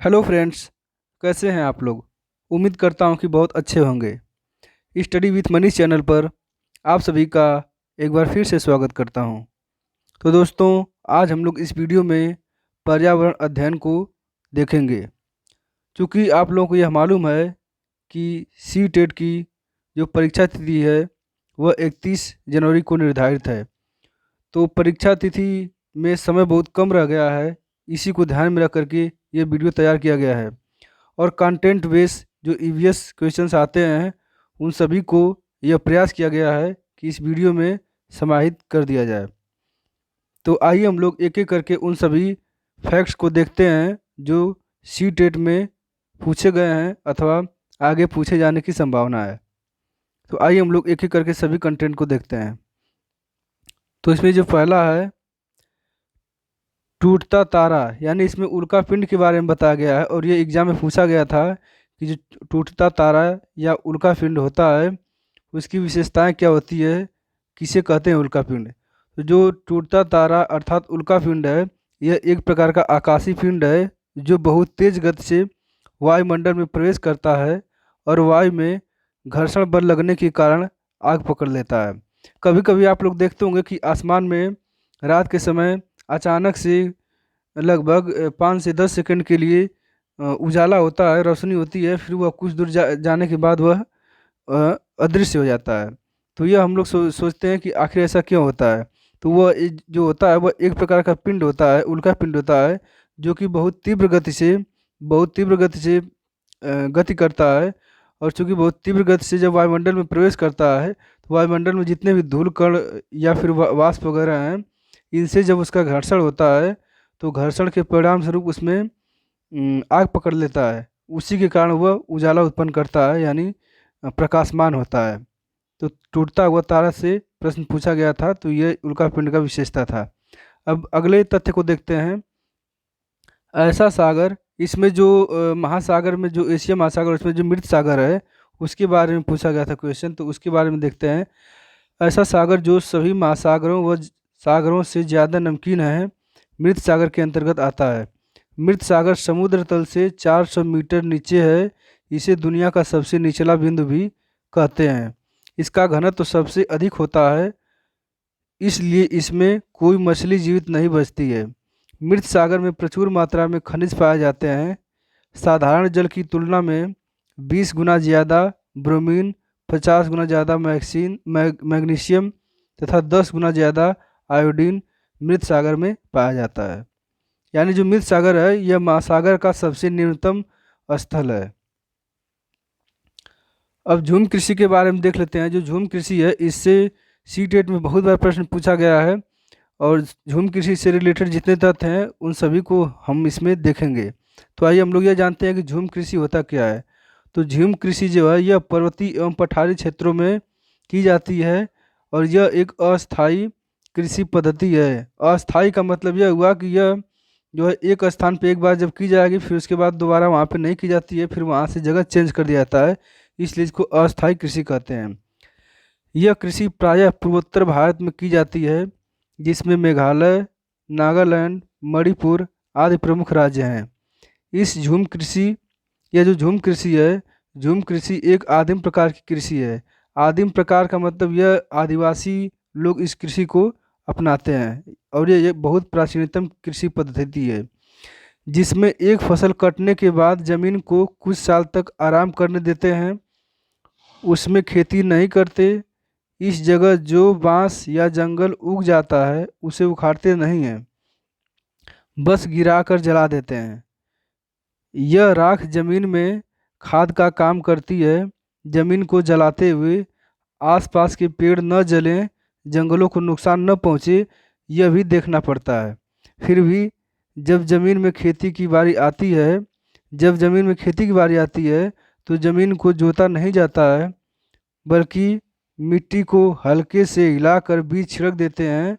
Hello friends. कैसे हैं आप लोग? उम्मीद करता हूं कि बहुत अच्छे होंगे। स्टडी विथ मनीष चैनल पर आप सभी का एक बार फिर से स्वागत करता हूं। तो दोस्तों, आज हम लोग इस वीडियो में पर्यावरण अध्ययन को देखेंगे। क्योंकि आप लोगों को यह मालूम है कि सी टेट की जो परीक्षा तिथि है वह 31 जनवरी को निर्धारित है। तो परीक्षा तिथि में समय बहुत कम रह गया है। इसी को ध्यान में रख करके ये वीडियो तैयार किया गया है। और कंटेंट बेस जो ईवीएस क्वेश्चंस आते हैं उन सभी को यह प्रयास किया गया है कि इस वीडियो में समाहित कर दिया जाए। तो आइए हम लोग एक एक करके उन सभी फैक्ट्स को देखते हैं जो सी टेट में पूछे गए हैं अथवा आगे पूछे जाने की संभावना है। तो आइए हम लोग एक एक करके सभी कंटेंट को देखते हैं। तो इसमें जो पहला है टूटता तारा, यानी इसमें उल्का पिंड के बारे में बताया गया है। और ये एग्जाम में पूछा गया था कि जो टूटता तारा या उल्का पिंड होता है उसकी विशेषताएं क्या होती है, किसे कहते हैं उल्का पिंड। तो जो टूटता तारा अर्थात उल्का पिंड है यह एक प्रकार का आकाशीय पिंड है जो बहुत तेज गति से वायुमंडल में प्रवेश करता है और वायु में घर्षण बल लगने के कारण आग पकड़ लेता है। कभी कभी आप लोग देखते होंगे कि आसमान में रात के समय अचानक से लगभग 5 से 10 सेकंड के लिए उजाला होता है, रोशनी होती है, फिर वह कुछ दूर जाने के बाद वह अदृश्य हो जाता है। तो यह हम लोग सोचते हैं कि आखिर ऐसा क्यों होता है। तो वह जो होता है वह एक प्रकार का पिंड होता है, उल्का पिंड होता है, जो कि बहुत तीव्र गति से गति करता है। और चूंकि बहुत तीव्र गति से जब वायुमंडल में प्रवेश करता है तो वायुमंडल में जितने भी धूल कण या फिर वाष्प वगैरह हैं इनसे जब उसका घर्षण होता है तो घर्षण के परिणाम स्वरूप उसमें आग पकड़ लेता है। उसी के कारण वह उजाला उत्पन्न करता है, यानी प्रकाशमान होता है। तो टूटता हुआ तारा से प्रश्न पूछा गया था, तो ये उल्कापिंड का विशेषता था। अब अगले तथ्य को देखते हैं। ऐसा सागर, इसमें जो महासागर में जो एशिया महासागर उसमें जो मृत सागर है उसके बारे में पूछा गया था क्वेश्चन, तो उसके बारे में देखते हैं। ऐसा सागर जो सभी महासागरों व सागरों से ज़्यादा नमकीन है मृत सागर के अंतर्गत आता है। मृत सागर समुद्र तल से 400 मीटर नीचे है। इसे दुनिया का सबसे निचला बिंदु भी कहते हैं। इसका घनत्व तो सबसे अधिक होता है, इसलिए इसमें कोई मछली जीवित नहीं बचती है। मृत सागर में प्रचुर मात्रा में खनिज पाए जाते हैं। साधारण जल की तुलना में 20 गुना ज़्यादा ब्रोमीन, 50 गुना ज़्यादा मैग्नीशियम तथा 10 गुना ज़्यादा आयोडीन मृत सागर में पाया जाता है। यानी जो मृत सागर है यह महासागर का सबसे न्यूनतम स्थल है। अब झूम कृषि के बारे में देख लेते हैं। जो झूम कृषि है इससे सी टेट में बहुत बार प्रश्न पूछा गया है और झूम कृषि से रिलेटेड जितने तथ्य हैं उन सभी को हम इसमें देखेंगे। तो आइए हम लोग यह जानते हैं कि झूम कृषि होता क्या है। तो झूम कृषि जो है यह पर्वतीय एवं पठारी क्षेत्रों में की जाती है और यह एक अस्थायी कृषि पद्धति है। अस्थायी का मतलब यह हुआ कि यह जो है एक स्थान पे एक बार जब की जाएगी फिर उसके बाद दोबारा वहाँ पे नहीं की जाती है, फिर वहाँ से जगह चेंज कर दिया जाता है, इसलिए इसको अस्थायी कृषि कहते हैं। यह कृषि प्रायः पूर्वोत्तर भारत में की जाती है जिसमें मेघालय, नागालैंड, मणिपुर आदि प्रमुख राज्य हैं। इस झूम कृषि यह जो झूम कृषि है, झूम कृषि एक आदिम प्रकार की कृषि है। आदिम प्रकार का मतलब यह आदिवासी लोग इस कृषि को अपनाते हैं और ये बहुत प्राचीनतम कृषि पद्धति है जिसमें एक फसल कटने के बाद जमीन को कुछ साल तक आराम करने देते हैं, उसमें खेती नहीं करते। इस जगह जो बांस या जंगल उग जाता है उसे उखाड़ते नहीं हैं, बस गिराकर जला देते हैं। यह राख जमीन में खाद का काम करती है। जमीन को जलाते हुए आसपास के पेड़ न जलें, जंगलों को नुकसान न पहुँचे, यह भी देखना पड़ता है। फिर भी जब ज़मीन में खेती की बारी आती है जब ज़मीन में खेती की बारी आती है तो ज़मीन को जोता नहीं जाता है, बल्कि मिट्टी को हल्के से हिलाकर बीज छिड़क देते हैं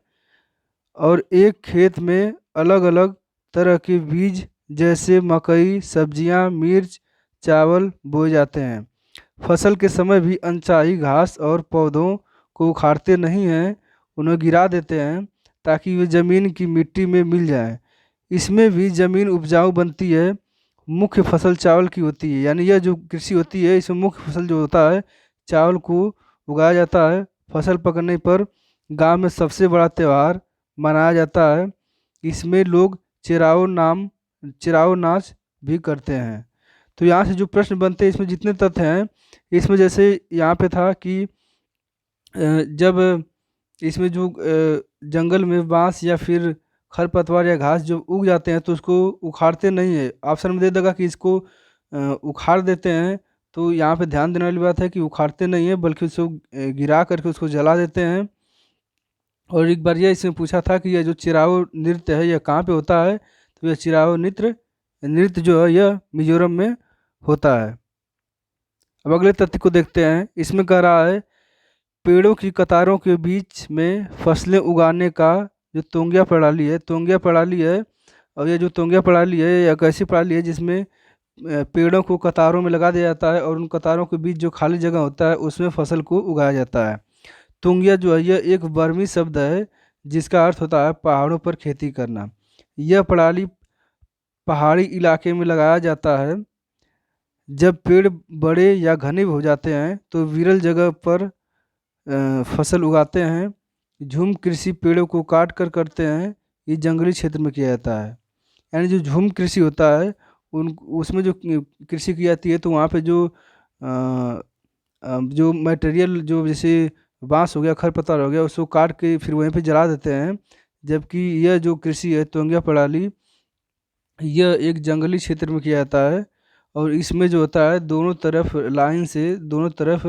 और एक खेत में अलग अलग तरह के बीज जैसे मकई, सब्जियां, मिर्च, चावल बोए जाते हैं। फसल के समय भी अनचाही घास और पौधों को उखाड़ते नहीं हैं, उन्हें गिरा देते हैं ताकि वे ज़मीन की मिट्टी में मिल जाएं। इसमें भी ज़मीन उपजाऊ बनती है। मुख्य फसल चावल की होती है। यानी यह जो कृषि होती है इसमें मुख्य फसल जो होता है चावल को उगाया जाता है। फसल पकने पर गांव में सबसे बड़ा त्यौहार मनाया जाता है। इसमें लोग चिराओ नाच भी करते हैं। तो यहाँ से जो प्रश्न बनते हैं इसमें जितने तथ्य हैं, इसमें जैसे यहाँ पे था कि जब इसमें जो जंगल में बांस या फिर खरपतवार या घास जो उग जाते हैं तो उसको उखाड़ते नहीं है। ऑप्शन में दे देगा कि इसको उखाड़ देते हैं। तो यहाँ पे ध्यान देने वाली बात है कि उखाड़ते नहीं है बल्कि उसको गिरा करके उसको जला देते हैं। और एक बार यह इसमें पूछा था कि यह जो चिराओ नृत्य है यह कहाँ पे होता है, तो यह चिराओ नृत्य नृत्य जो है यह मिजोरम में होता है। अब अगले तथ्य को देखते हैं। इसमें कह रहा है पेड़ों की कतारों के बीच में फसलें उगाने का जो तोंगिया प्रणाली है। और ये जो तोंगिया प्रणाली है यह एक ऐसी प्रणाली है जिसमें पेड़ों को कतारों में लगा दिया जाता है और उन कतारों के बीच जो खाली जगह होता है उसमें फसल को उगाया जाता है। तुंगिया जो है यह एक बर्मी शब्द है जिसका अर्थ होता है पहाड़ों पर खेती करना। यह प्रणाली पहाड़ी इलाके में लगाया जाता है। जब पेड़ बड़े या घने हो जाते हैं तो विरल जगह पर फसल उगाते हैं। झूम कृषि पेड़ों को काट कर करते हैं। ये जंगली क्षेत्र में किया जाता है। यानी जो झूम कृषि होता है उन उसमें जो कृषि की जाती है तो वहाँ पे जो मटेरियल जो जैसे बांस हो गया खरपतवार हो गया उसको काट के फिर वहीं पे जला देते हैं। जबकि यह जो कृषि है तोंगिया प्रणाली यह एक जंगली क्षेत्र में किया जाता है। और इसमें जो होता है दोनों तरफ लाइन से दोनों तरफ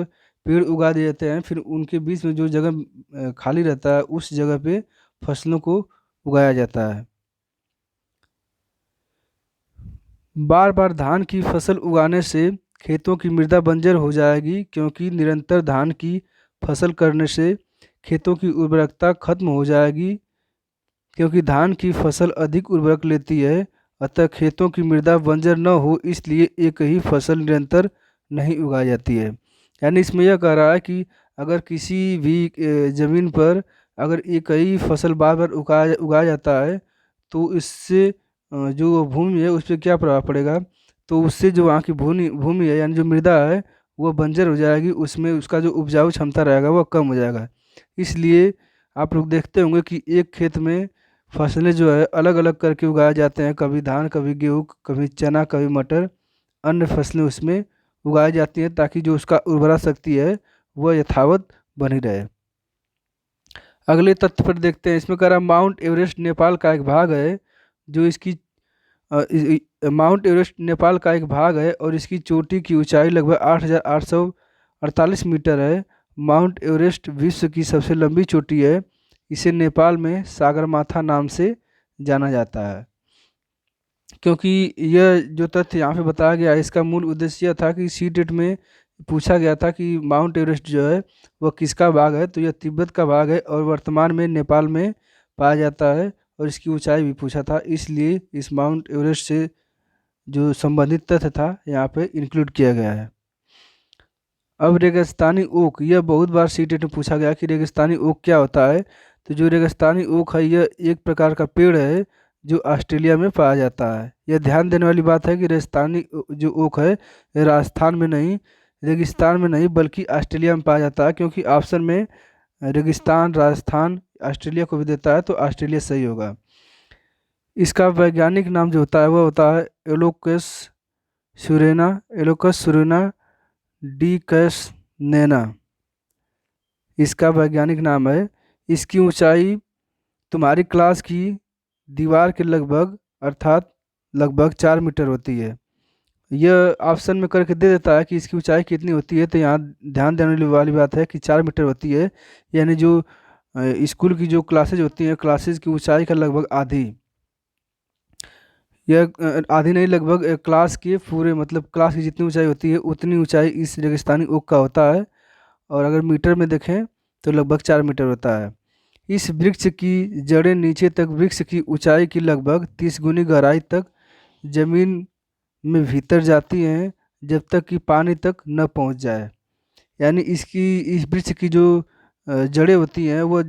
पेड़ उगा दिए जाते हैं। फिर उनके बीच में जो जगह खाली रहता है उस जगह पे फसलों को उगाया जाता है। बार बार धान की फसल उगाने से खेतों की मृदा बंजर हो जाएगी क्योंकि निरंतर धान की फसल करने से खेतों की उर्वरकता खत्म हो जाएगी। क्योंकि धान की फसल अधिक उर्वरक लेती है अतः खेतों की मृदा बंजर न हो इसलिए एक ही फसल निरंतर नहीं उगाई जाती है। यानी इसमें यह कह रहा है कि अगर किसी भी जमीन पर अगर एक ही फसल बार बार उगाया जाता है तो इससे जो भूमि है उस पर क्या प्रभाव पड़ेगा, तो उससे जो वहाँ की भूमि भूमि है यानी जो मृदा है वो बंजर हो जाएगी। उसमें उसका जो उपजाऊ क्षमता रहेगा वो कम हो जाएगा। इसलिए आप लोग देखते होंगे कि एक खेत में फसलें जो है अलग अलग करके उगाए जाते हैं। कभी धान कभी गेहूँ कभी चना कभी मटर अन्य फसलें उसमें उगाई जाती हैं ताकि जो उसका उर्वरा शक्ति है वह यथावत बनी रहे। अगले तथ्य पर देखते हैं। इसमें कह रहा माउंट एवरेस्ट नेपाल का एक भाग है। जो इसकी माउंट एवरेस्ट नेपाल का एक भाग है और इसकी चोटी की ऊंचाई लगभग 8,848 मीटर है। माउंट एवरेस्ट विश्व की सबसे लंबी चोटी है। इसे नेपाल में सागरमाथा नाम से जाना जाता है। क्योंकि यह जो तथ्य यहाँ पे बताया गया है इसका मूल उद्देश्य यह था कि सीटेट में पूछा गया था कि माउंट एवरेस्ट जो है वह किसका भाग है, तो यह तिब्बत का भाग है और वर्तमान में नेपाल में पाया जाता है। और इसकी ऊंचाई भी पूछा था इसलिए इस माउंट एवरेस्ट से जो संबंधित तथ्य था यहाँ पे इंक्लूड किया गया है। अब रेगिस्तानी ओक, यह बहुत बार सीटेट में पूछा गया कि रेगिस्तानी ओक क्या होता है। तो जो रेगिस्तानी ओक है यह एक प्रकार का पेड़ है जो ऑस्ट्रेलिया में पाया जाता है। यह ध्यान देने वाली बात है कि रेगिस्तानी जो ओक है यह राजस्थान में नहीं रेगिस्तान में नहीं बल्कि ऑस्ट्रेलिया में पाया जाता है। क्योंकि ऑप्शन में रेगिस्तान राजस्थान ऑस्ट्रेलिया को भी देता है तो ऑस्ट्रेलिया सही होगा। इसका वैज्ञानिक नाम जो होता है वह होता है एलोकस सुरेना डी कैस नैना, इसका वैज्ञानिक नाम है। इसकी ऊंचाई तुम्हारी क्लास की दीवार के लगभग अर्थात लगभग 4 मीटर होती है। यह ऑप्शन में करके दे देता है कि इसकी ऊंचाई कितनी होती है, तो यहाँ ध्यान देने वाली बात है कि 4 मीटर होती है। यानी जो स्कूल की जो क्लासेज होती हैं क्लासेज की ऊंचाई का लगभग आधी, यह आधी नहीं लगभग क्लास के पूरे मतलब क्लास की जितनी ऊंचाई होती है उतनी ऊंचाई इस रेगिस्तानी ओक का होता है। और अगर मीटर में देखें तो लगभग 4 मीटर होता है। इस वृक्ष की जड़ें नीचे तक वृक्ष की ऊंचाई की लगभग 30 गुनी गहराई तक जमीन में भीतर जाती हैं जब तक कि पानी तक न पहुंच जाए। यानी इस वृक्ष की जो जड़ें होती हैं वो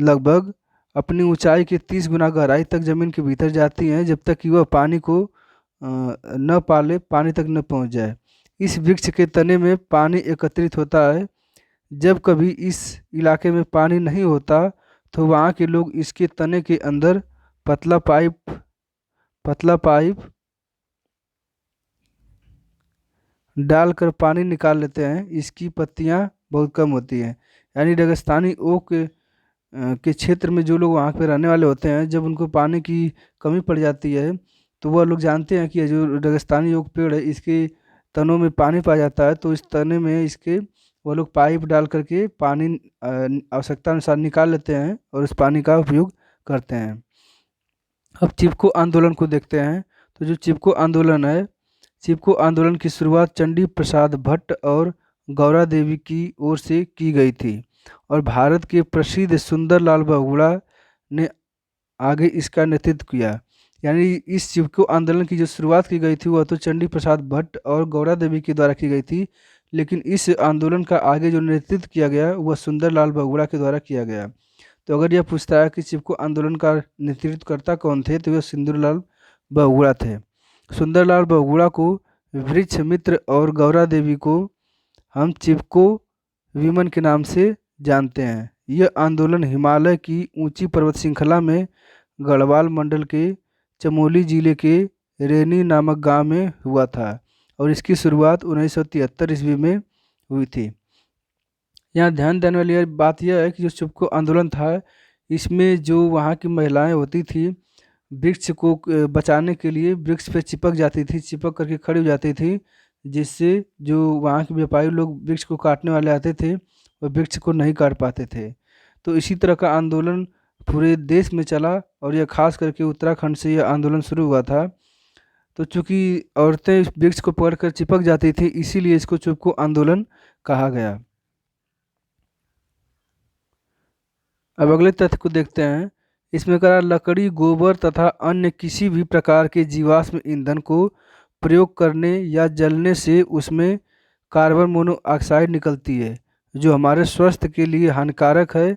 लगभग अपनी ऊंचाई के 30 गुना गहराई तक जमीन के भीतर जाती हैं जब तक कि वह पानी को न पाले, पानी तक न पहुंच जाए। इस वृक्ष के तने में पानी एकत्रित होता है। जब कभी इस इलाके में पानी नहीं होता तो वहाँ के लोग इसके तने के अंदर पतला पाइप पतला पाइप डालकर पानी निकाल लेते हैं। इसकी पत्तियाँ बहुत कम होती हैं। यानी रेगिस्तानी ओक के क्षेत्र में जो लोग वहाँ पे रहने वाले होते हैं, जब उनको पानी की कमी पड़ जाती है तो वह लोग जानते हैं कि ये जो रेगिस्तानी ओक पेड़ है इसके तनों में पानी पाया जाता है, तो इस तने में इसके वो लोग पाइप डाल करके पानी आवश्यकता अनुसार निकाल लेते हैं और उस पानी का उपयोग करते हैं। अब चिपको आंदोलन को देखते हैं। तो जो चिपको आंदोलन है, चिपको आंदोलन की शुरुआत चंडी प्रसाद भट्ट और गौरा देवी की ओर से की गई थी और भारत के प्रसिद्ध सुंदरलाल बहुगुणा ने आगे इसका नेतृत्व किया। यानी इस चिपको आंदोलन की जो शुरुआत की गई थी वह तो चंडी प्रसाद भट्ट और गौरा देवी के द्वारा की गई थी, लेकिन इस आंदोलन का आगे जो नेतृत्व किया गया वह सुंदरलाल बहुगुणा के द्वारा किया गया। तो अगर यह पूछता है कि चिपको आंदोलन का नेतृत्वकर्ता कौन थे, तो वह सुंदरलाल बहुगुणा थे। सुंदरलाल बहुगुणा को वृक्ष मित्र और गौरा देवी को हम चिपको विमन के नाम से जानते हैं। यह आंदोलन हिमालय की ऊंची पर्वत श्रृंखला में गढ़वाल मंडल के चमोली जिले के रेनी नामक गांव में हुआ था और इसकी शुरुआत 1973 ईस्वी में हुई थी। यहाँ ध्यान देने वाली बात यह है कि जो चिपको आंदोलन था, इसमें जो वहाँ की महिलाएं होती थी वृक्ष को बचाने के लिए वृक्ष पे चिपक जाती थी, चिपक करके खड़ी हो जाती थी, जिससे जो वहाँ के व्यापारी लोग वृक्ष को काटने वाले आते थे वह वृक्ष को नहीं काट पाते थे। तो इसी तरह का आंदोलन पूरे देश में चला और यह खास करके उत्तराखंड से यह आंदोलन शुरू हुआ था। तो चूंकि औरतें इस वृक्ष को पकड़कर चिपक जाती थी, इसीलिए इसको चिपको आंदोलन कहा गया। अब अगले तथ्य को देखते हैं। इसमें कहा लकड़ी, गोबर तथा अन्य किसी भी प्रकार के जीवाश्म ईंधन को प्रयोग करने या जलने से उसमें कार्बन मोनोऑक्साइड निकलती है जो हमारे स्वास्थ्य के लिए हानिकारक है।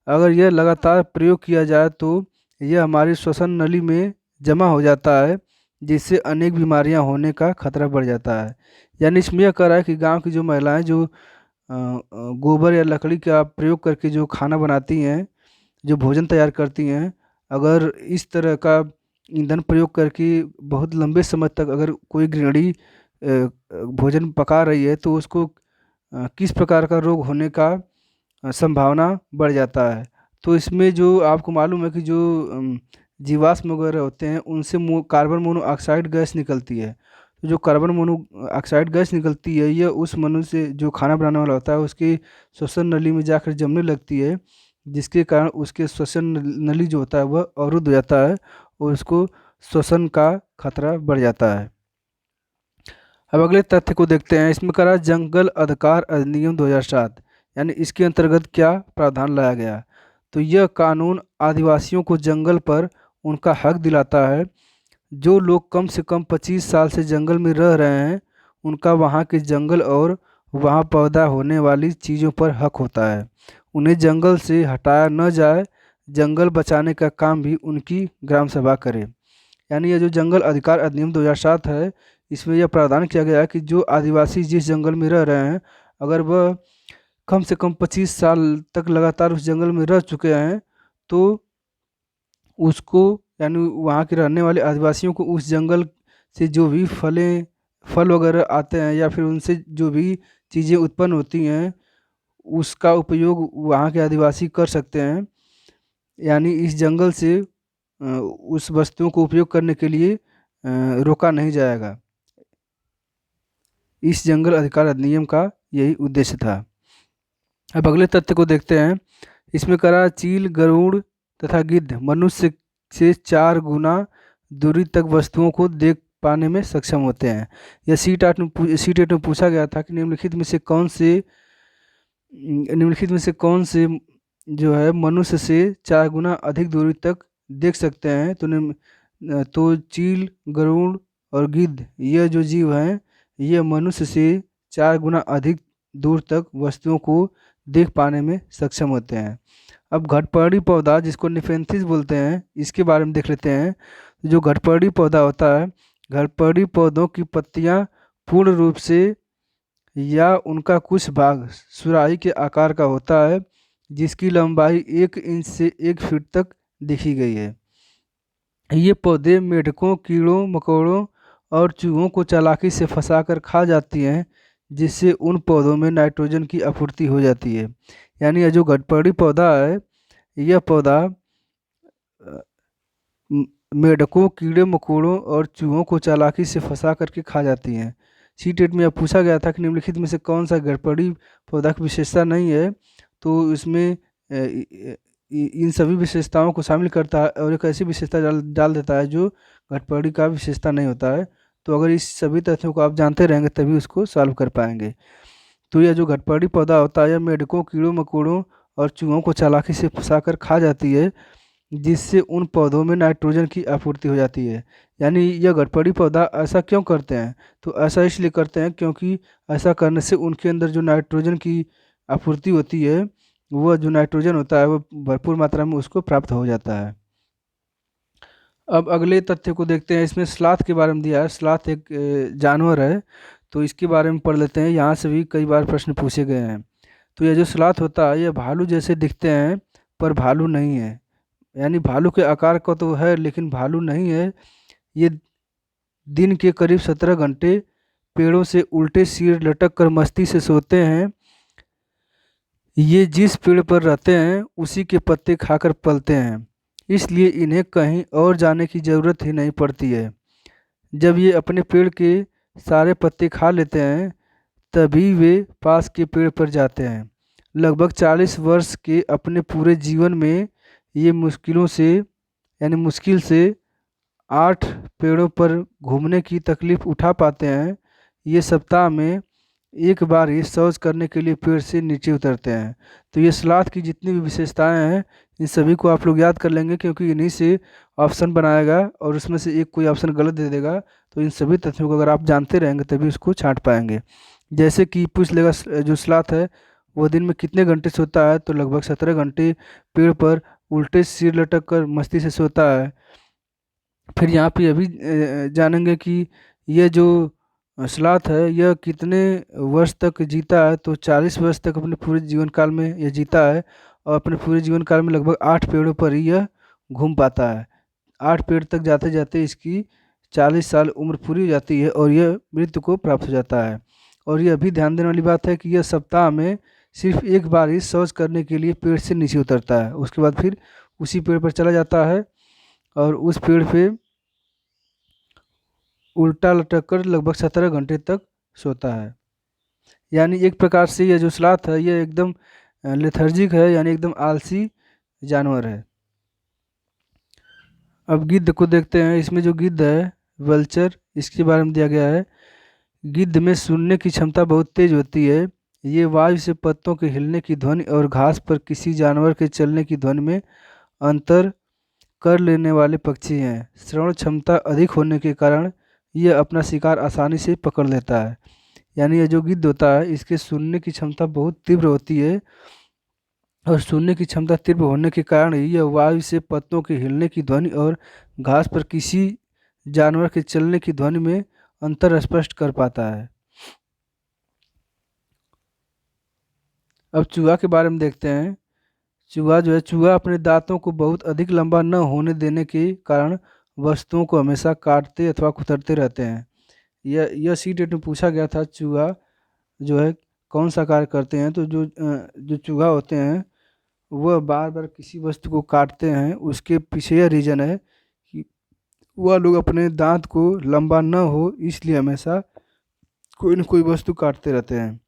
अगर यह लगातार प्रयोग किया जाए तो यह हमारी श्वसन नली में जमा हो जाता है, जिससे अनेक बीमारियां होने का खतरा बढ़ जाता है। यानी इसमें यह कह रहा है कि गांव की जो महिलाएं जो गोबर या लकड़ी का प्रयोग करके जो खाना बनाती हैं, जो भोजन तैयार करती हैं, अगर इस तरह का ईंधन प्रयोग करके बहुत लंबे समय तक अगर कोई गृहिणी भोजन पका रही है तो उसको किस प्रकार का रोग होने का संभावना बढ़ जाता है। तो इसमें जो आपको मालूम है कि जो जीवाश्म वगैरह होते हैं उनसे कार्बन मोनोऑक्साइड गैस निकलती है। तो जो कार्बन मोनोऑक्साइड गैस निकलती है यह उस मनुष्य जो खाना बनाने वाला होता है उसके श्वसन नली में जाकर जमने लगती है, जिसके कारण उसके श्वसन नली जो होता है वह अवरुद्ध हो जाता है और उसको श्वसन का खतरा बढ़ जाता है। अब अगले तथ्य को देखते हैं। इसमें करा जंगल अधिकार अधिनियम 2007, यानी इसके अंतर्गत क्या प्रावधान लाया गया। तो यह कानून आदिवासियों को जंगल पर उनका हक दिलाता है। जो लोग कम से कम 25 साल से जंगल में रह रहे हैं उनका वहाँ के जंगल और वहाँ पैदा होने वाली चीज़ों पर हक होता है। उन्हें जंगल से हटाया न जाए। जंगल बचाने का काम भी उनकी ग्राम सभा करे। यानी यह जो जंगल अधिकार अधिनियम 2007 है, इसमें यह प्रावधान किया गया है कि जो आदिवासी जिस जंगल में रह रहे हैं अगर वह कम से कम 25 साल तक लगातार उस जंगल में रह चुके हैं तो उसको, यानी वहाँ के रहने वाले आदिवासियों को उस जंगल से जो भी फल वगैरह आते हैं या फिर उनसे जो भी चीज़ें उत्पन्न होती हैं उसका उपयोग वहाँ के आदिवासी कर सकते हैं। यानी इस जंगल से उस वस्तुओं को उपयोग करने के लिए रोका नहीं जाएगा। इस जंगल अधिकार अधिनियम का यही उद्देश्य था। अब अगले तथ्य को देखते हैं। इसमें करा चील, गरुड़ तथा गिद्ध मनुष्य से 4 गुना दूरी तक वस्तुओं को देख पाने में सक्षम होते हैं। यह सीटेट में पूछा गया था कि निम्नलिखित में से कौन से जो है मनुष्य से 4 गुना अधिक दूरी तक देख सकते हैं। तो चील, गरुड़ और गिद्ध यह जो जीव हैं यह मनुष्य से 4 गुना अधिक दूर तक वस्तुओं को देख पाने में सक्षम होते हैं। अब घटपर्णी पौधा जिसको निफेंथिस बोलते हैं इसके बारे में देख लेते हैं। जो घटपर्णी पौधा होता है घरपड़ी पौधों की पत्तियां पूर्ण रूप से या उनका कुछ भाग सुराही के आकार का होता है, जिसकी लंबाई 1 इंच से 1 फीट तक देखी गई है। ये पौधे मेढकों, कीड़ों मकोड़ों और चूहों को चालाकी से फंसाकर खा जाती हैं, जिससे उन पौधों में नाइट्रोजन की आपूर्ति हो जाती है। यानी ये जो घटपड़ी पौधा है, यह पौधा अ, म- मेढकों, कीड़े मकोड़ों और चूहों को चालाकी से फंसा करके खा जाती हैं। सीटेट में यह पूछा गया था कि निम्नलिखित में से कौन सा घटपड़ी पौधा की विशेषता नहीं है, तो इसमें इन सभी विशेषताओं को शामिल करता है और एक ऐसी विशेषता डाल डाल देता है जो घटपड़ी का विशेषता नहीं होता है। तो अगर इस सभी तथ्यों को आप जानते रहेंगे तभी उसको सॉल्व कर पाएंगे। तो यह जो घटपड़ी पौधा होता है, यह मेढकों, कीड़ों मकोड़ों और चूहों को चालाकी से फंसाकर खा जाती है, जिससे उन पौधों में नाइट्रोजन की आपूर्ति हो जाती है। यानी यह घटपड़ी पौधा ऐसा क्यों करते हैं, तो ऐसा इसलिए करते हैं क्योंकि ऐसा करने से उनके अंदर जो नाइट्रोजन की आपूर्ति होती है, वह जो नाइट्रोजन होता है वो भरपूर मात्रा में उसको प्राप्त हो जाता है। अब अगले तथ्य को देखते हैं। इसमें स्लॉथ के बारे में दिया है। स्लॉथ एक जानवर है, तो इसके बारे में पढ़ लेते हैं। यहाँ से भी कई बार प्रश्न पूछे गए हैं। तो यह जो स्लॉथ होता है, यह भालू जैसे दिखते हैं पर भालू नहीं है। यानी भालू के आकार का तो है लेकिन भालू नहीं है। ये दिन के करीब 17 घंटे पेड़ों से उल्टे सिर लटक कर मस्ती से सोते हैं। ये जिस पेड़ पर रहते हैं उसी के पत्ते खाकर पलते हैं, इसलिए इन्हें कहीं और जाने की ज़रूरत ही नहीं पड़ती है। जब ये अपने पेड़ के सारे पत्ते खा लेते हैं तभी वे पास के पेड़ पर जाते हैं। लगभग 40 वर्ष के अपने पूरे जीवन में ये मुश्किल से 8 पेड़ों पर घूमने की तकलीफ उठा पाते हैं। ये सप्ताह में एक बार ही शौच करने के लिए पेड़ से नीचे उतरते हैं। तो ये सलाद की जितनी भी विशेषताएं हैं, इन सभी को आप लोग याद कर लेंगे, क्योंकि इन्हीं से ऑप्शन बनाएगा और उसमें से एक कोई ऑप्शन गलत दे देगा। तो इन सभी तथ्यों को अगर आप जानते रहेंगे तभी उसको छांट पाएंगे। जैसे कि पूछ लेगा जो स्लॉथ है वो दिन में कितने घंटे सोता है, तो लगभग 17 घंटे पेड़ पर उल्टे सिर लटक कर मस्ती से सोता है। फिर यहाँ पे अभी जानेंगे कि यह जो स्लॉथ है यह कितने वर्ष तक जीता है, तो 40 वर्ष तक अपने पूरे जीवन काल में यह जीता है। और अपने पूरे जीवन काल में लगभग 8 पेड़ों पर ही यह घूम पाता है। 8 पेड़ तक जाते जाते इसकी 40 साल उम्र पूरी हो जाती है और यह मृत्यु को प्राप्त हो जाता है। और यह भी ध्यान देने वाली बात है कि यह सप्ताह में सिर्फ एक बार ही शौच करने के लिए पेड़ से नीचे उतरता है, उसके बाद फिर उसी पेड़ पर चला जाता है और उस पेड़ पे उल्टा लटक कर लगभग 17 घंटे तक सोता है। यानी एक प्रकार से यह जो स्लॉथ है यह एकदम लेथर्जिक है, यानी एकदम आलसी जानवर है। अब गिद्ध को देखते हैं। इसमें जो गिद्ध है वल्चर, इसके बारे में दिया गया है। गिद्ध में सुनने की क्षमता बहुत तेज होती है। ये वायु से पत्तों के हिलने की ध्वनि और घास पर किसी जानवर के चलने की ध्वनि में अंतर कर लेने वाले पक्षी हैं। श्रवण क्षमता अधिक होने के कारण यह अपना शिकार आसानी से पकड़ लेता है। यानी यह जो गिद्ध होता है इसके सुनने की क्षमता बहुत तीव्र होती है और सुनने की क्षमता तीव्र होने के कारण ही यह वायु से पत्तों के हिलने की ध्वनि और घास पर किसी जानवर के चलने की ध्वनि में अंतर स्पष्ट कर पाता है। अब चूहा के बारे में देखते हैं। चूहा जो है, चूहा अपने दांतों को बहुत अधिक लंबा न होने देने के कारण वस्तुओं को हमेशा काटते अथवा कुतरते रहते हैं। यह सी टेट में पूछा गया था, चूहा जो है कौन सा कार्य करते हैं, तो जो चूहा होते हैं वह बार बार किसी वस्तु को काटते हैं। उसके पीछे यह रीजन है कि वह लोग अपने दांत को लंबा न हो इसलिए हमेशा कोई न कोई वस्तु काटते रहते हैं।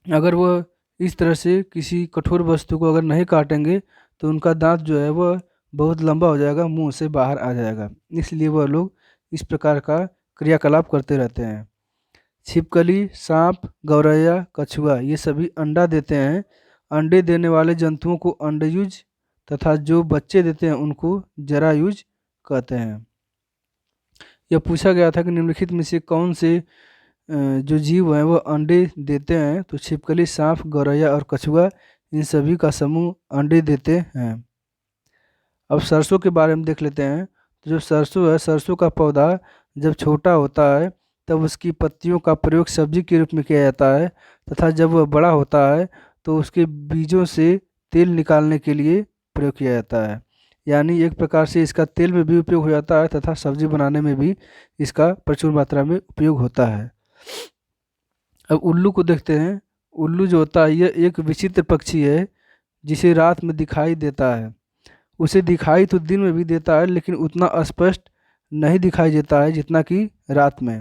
अगर वह इस तरह से किसी कठोर वस्तु को अगर नहीं काटेंगे तो उनका दांत जो है वह बहुत लंबा हो जाएगा, मुंह से बाहर आ जाएगा। इसलिए वह लोग इस प्रकार का क्रियाकलाप करते रहते हैं। छिपकली, सांप, गौरैया, कछुआ ये सभी अंडा देते हैं। अंडे देने वाले जंतुओं को अंडयुज तथा जो बच्चे देते हैं उनको जरायुज कहते हैं। यह पूछा गया था कि निम्नलिखित में से कौन से जो जीव हैं वह अंडे देते हैं, तो छिपकली, सांप, गौरैया और कछुआ इन सभी का समूह अंडे देते हैं। अब सरसों के बारे में देख लेते हैं। जो सरसों है, सरसों का पौधा जब छोटा होता है तब उसकी पत्तियों का प्रयोग सब्जी के रूप में किया जाता है, तथा जब वह बड़ा होता है तो उसके बीजों से तेल निकालने के लिए प्रयोग किया जाता है। यानी एक प्रकार से इसका तेल में भी उपयोग हो जाता है तथा सब्जी बनाने में भी इसका प्रचुर मात्रा में उपयोग होता है। अब उल्लू को देखते हैं। उल्लू जो होता है यह एक विचित्र पक्षी है जिसे रात में दिखाई देता है। उसे दिखाई तो दिन में भी देता है लेकिन उतना स्पष्ट नहीं दिखाई देता है जितना कि रात में।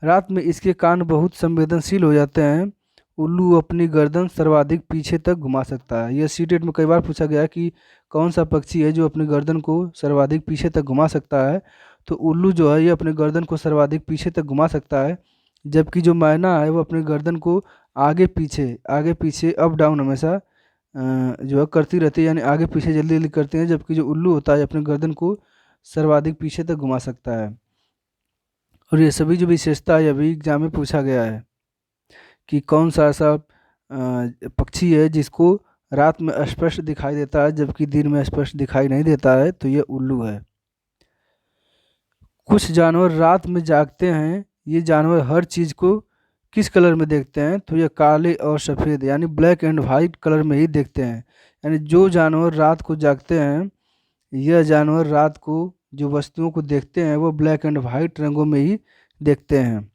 रात में इसके कान बहुत संवेदनशील हो जाते हैं। उल्लू अपनी गर्दन सर्वाधिक पीछे तक घुमा सकता है। यह सीटेट में कई बार पूछा गया है कि कौन सा पक्षी है जो अपनी गर्दन को सर्वाधिक पीछे तक घुमा सकता है। तो उल्लू जो है ये अपने गर्दन को सर्वाधिक पीछे तक घुमा सकता है, जबकि जो मैना है वो अपने गर्दन को आगे पीछे अप डाउन हमेशा जो है करती रहती है, यानी आगे पीछे जल्दी जल्दी करते हैं, जबकि जो उल्लू होता है अपने गर्दन को सर्वाधिक पीछे तक घुमा सकता है। और ये सभी जो विशेषता है अभी एग्जाम में पूछा गया है कि कौन सा ऐसा पक्षी है जिसको रात में स्पष्ट दिखाई देता है जबकि दिन में स्पष्ट दिखाई नहीं देता है, तो ये उल्लू है। कुछ जानवर रात में जागते हैं। ये जानवर हर चीज़ को किस कलर में देखते हैं, तो ये काले और सफ़ेद यानी ब्लैक एंड वाइट कलर में ही देखते हैं। यानी जो जानवर रात को जागते हैं, यह जानवर रात को जो वस्तुओं को देखते हैं वो ब्लैक एंड वाइट रंगों में ही देखते हैं।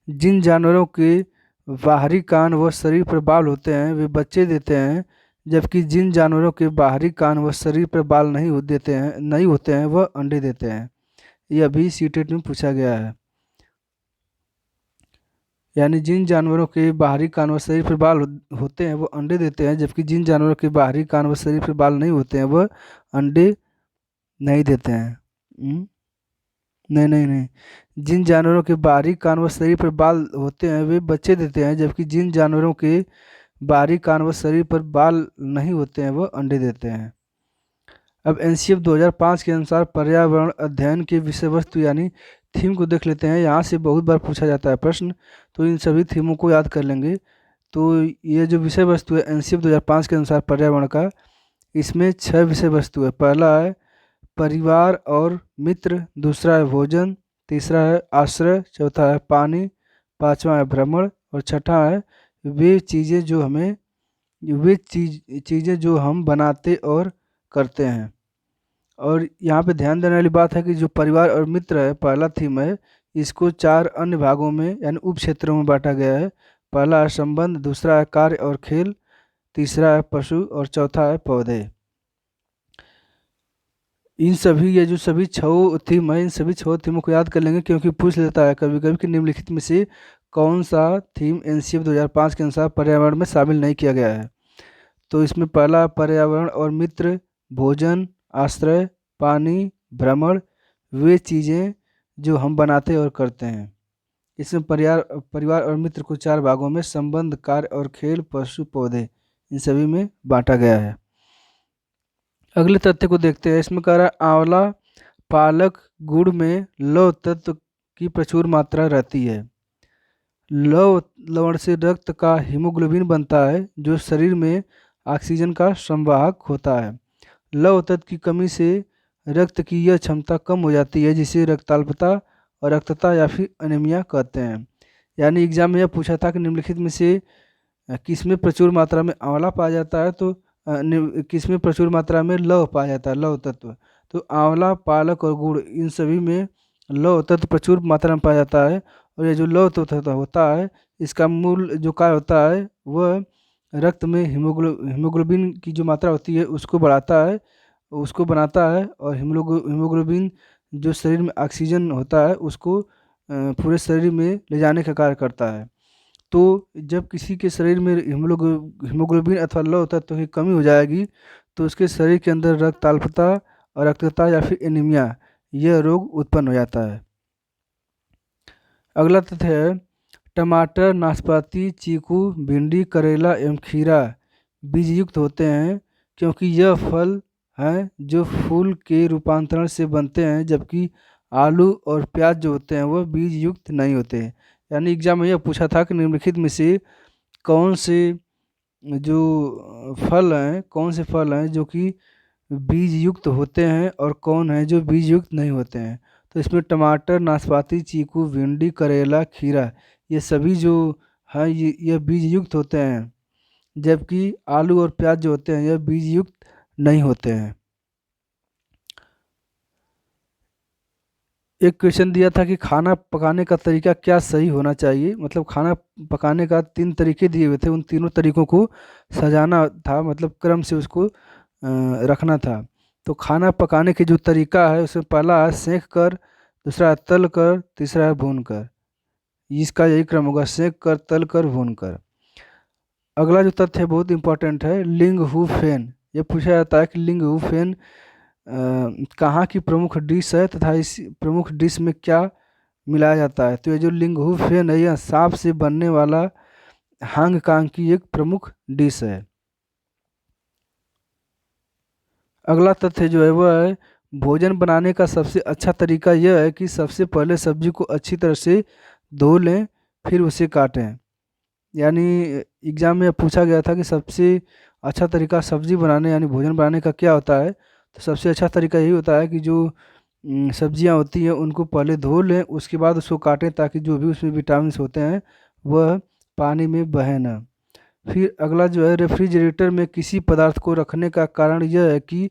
जिन जानवरों के बाहरी कान व शरीर पर बाल होते हैं वे बच्चे देते हैं, जबकि जिन जानवरों के बाहरी कान व शरीर पर बाल नहीं होते हैं वह अंडे देते हैं। यह भी सीटेट में पूछा गया है। यानी जिन जानवरों के बाहरी कान व शरीर पर बाल होते हैं वो अंडे देते हैं, जबकि जिन जानवरों के बाहरी कान व शरीर पर बाल नहीं होते हैं वह अंडे नहीं देते हैं। नहीं नहीं नहीं, जिन जानवरों के बाहरी कान व शरीर पर बाल होते हैं वे बच्चे देते हैं, जबकि जिन जानवरों के बाहरी कान व शरीर पर बाल नहीं होते हैं वह अंडे देते हैं। अब एनसीएफ 2005 के अनुसार पर्यावरण अध्ययन के विषय वस्तु यानी थीम को देख लेते हैं। यहाँ से बहुत बार पूछा जाता है प्रश्न, तो इन सभी थीमों को याद कर लेंगे। तो ये जो विषय वस्तु है एनसीएफ 2005 के अनुसार पर्यावरण का, इसमें 6 विषय वस्तु है। पहला है परिवार और मित्र, दूसरा है भोजन, तीसरा है आश्रय, चौथा है पानी, पांचवा है भ्रमण और छठा है वे चीज़ें जो हम बनाते और करते हैं। और यहाँ पे ध्यान देने वाली बात है कि जो परिवार और मित्र है पहला थीम है, इसको 4 अन्य भागों में यानी उप क्षेत्रों में बांटा गया है। पहला है संबंध, दूसरा है कार्य और खेल, तीसरा है पशु और चौथा है पौधे। ये जो सभी 6 थीम है, इन सभी 6 थीमों को याद कर लेंगे, क्योंकि पूछ लेता है कभी कभी कि निम्नलिखित में से कौन सा थीम एनसीएफ 2005 के अनुसार पर्यावरण में शामिल नहीं किया गया है। तो इसमें पहला पर्यावरण और मित्र, भोजन, आश्रय, पानी, भ्रमण, वे चीज़ें जो हम बनाते और करते हैं। इसमें परिवार और मित्र को 4 भागों में संबंध, कार्य और खेल, पशु, पौधे, इन सभी में बांटा गया है। अगले तथ्य को देखते हैं। इसमें कह रहा है आंवला पालक गुड़ में लौह तत्व की प्रचुर मात्रा रहती है। लौह लवण से रक्त का हीमोग्लोबिन बनता है जो शरीर में ऑक्सीजन का संवाहक होता है। लौह तत्व की कमी से रक्त की यह क्षमता कम हो जाती है जिसे रक्ताल्पता और रक्तता या फिर एनीमिया कहते हैं। यानी एग्जाम में यह पूछा था कि निम्नलिखित में से किस में प्रचुर मात्रा में आंवला पाया जाता है, तो किस में प्रचुर मात्रा में लौह पाया जाता है, लौह तत्व। तो आंवला, पालक और गुड़, इन सभी में लौह तत्व प्रचुर मात्रा में पाया जाता है। और ये जो लौह तत्व होता है इसका मूल जो कार्य होता है वह रक्त में हीमोग्लोबिन की जो मात्रा होती है उसको बढ़ाता है, उसको बनाता है, और हीमोग्लोबिन जो शरीर में ऑक्सीजन होता है उसको पूरे शरीर में ले जाने का कार्य करता है। तो जब किसी के शरीर में हीमोग्लोबिन अथवा लौह तत्व की कमी हो जाएगी तो उसके शरीर के अंदर रक्त अल्पता और रक्तता या फिर एनीमिया यह रोग उत्पन्न हो जाता है। अगला तथ्य है टमाटर, नाशपाती, चीकू, भिंडी, करेला एवं खीरा बीज युक्त होते हैं क्योंकि यह फल हैं जो फूल के रूपांतरण से बनते हैं, जबकि आलू और प्याज जो होते हैं वह बीज युक्त नहीं होते। यानी एग्जाम में यह पूछा था कि निम्नलिखित में से कौन से फल हैं जो कि बीज युक्त होते हैं और कौन है जो बीज युक्त नहीं होते हैं। तो इसमें टमाटर, नाशपाती, चीकू, भिंडी, करेला, खीरा, ये सभी जो है ये बीज युक्त होते हैं, जबकि आलू और प्याज जो होते हैं यह बीज युक्त नहीं होते हैं। एक क्वेश्चन दिया था कि खाना पकाने का तरीका क्या सही होना चाहिए, मतलब खाना पकाने का 3 तरीके दिए हुए थे, उन तीनों तरीकों को सजाना था, मतलब क्रम से उसको रखना था। तो खाना पकाने के जो तरीका है उसमें पहला है सेंक कर, दूसरा है तल कर, तीसरा है भून कर। इसका यही क्रम होगा, सेंक कर, तल कर, भून कर। अगला जो तथ्य है बहुत इंपॉर्टेंट है, लिंग हु फेन। ये पूछा जाता है कि लिंग हु फेन कहाँ की प्रमुख डिश है तथा इस प्रमुख डिश में क्या मिलाया जाता है। तो ये जो लिंग हु फेन है यह सांप से बनने वाला हांग कांग की एक प्रमुख डिश है। अगला तथ्य जो है वह है भोजन बनाने का सबसे अच्छा तरीका यह है कि सबसे पहले सब्जी को अच्छी तरह से धो लें, फिर उसे काटें। यानी एग्जाम में पूछा गया था कि सबसे अच्छा तरीका सब्जी बनाने यानी भोजन बनाने का क्या होता है। तो सबसे अच्छा तरीका यही होता है कि जो सब्जियां होती हैं उनको पहले धो लें, उसके बाद उसको काटें, ताकि जो भी उसमें विटामिन होते हैं वह पानी में बहे ना। फिर अगला जो है रेफ्रिजरेटर में किसी पदार्थ को रखने का कारण यह है कि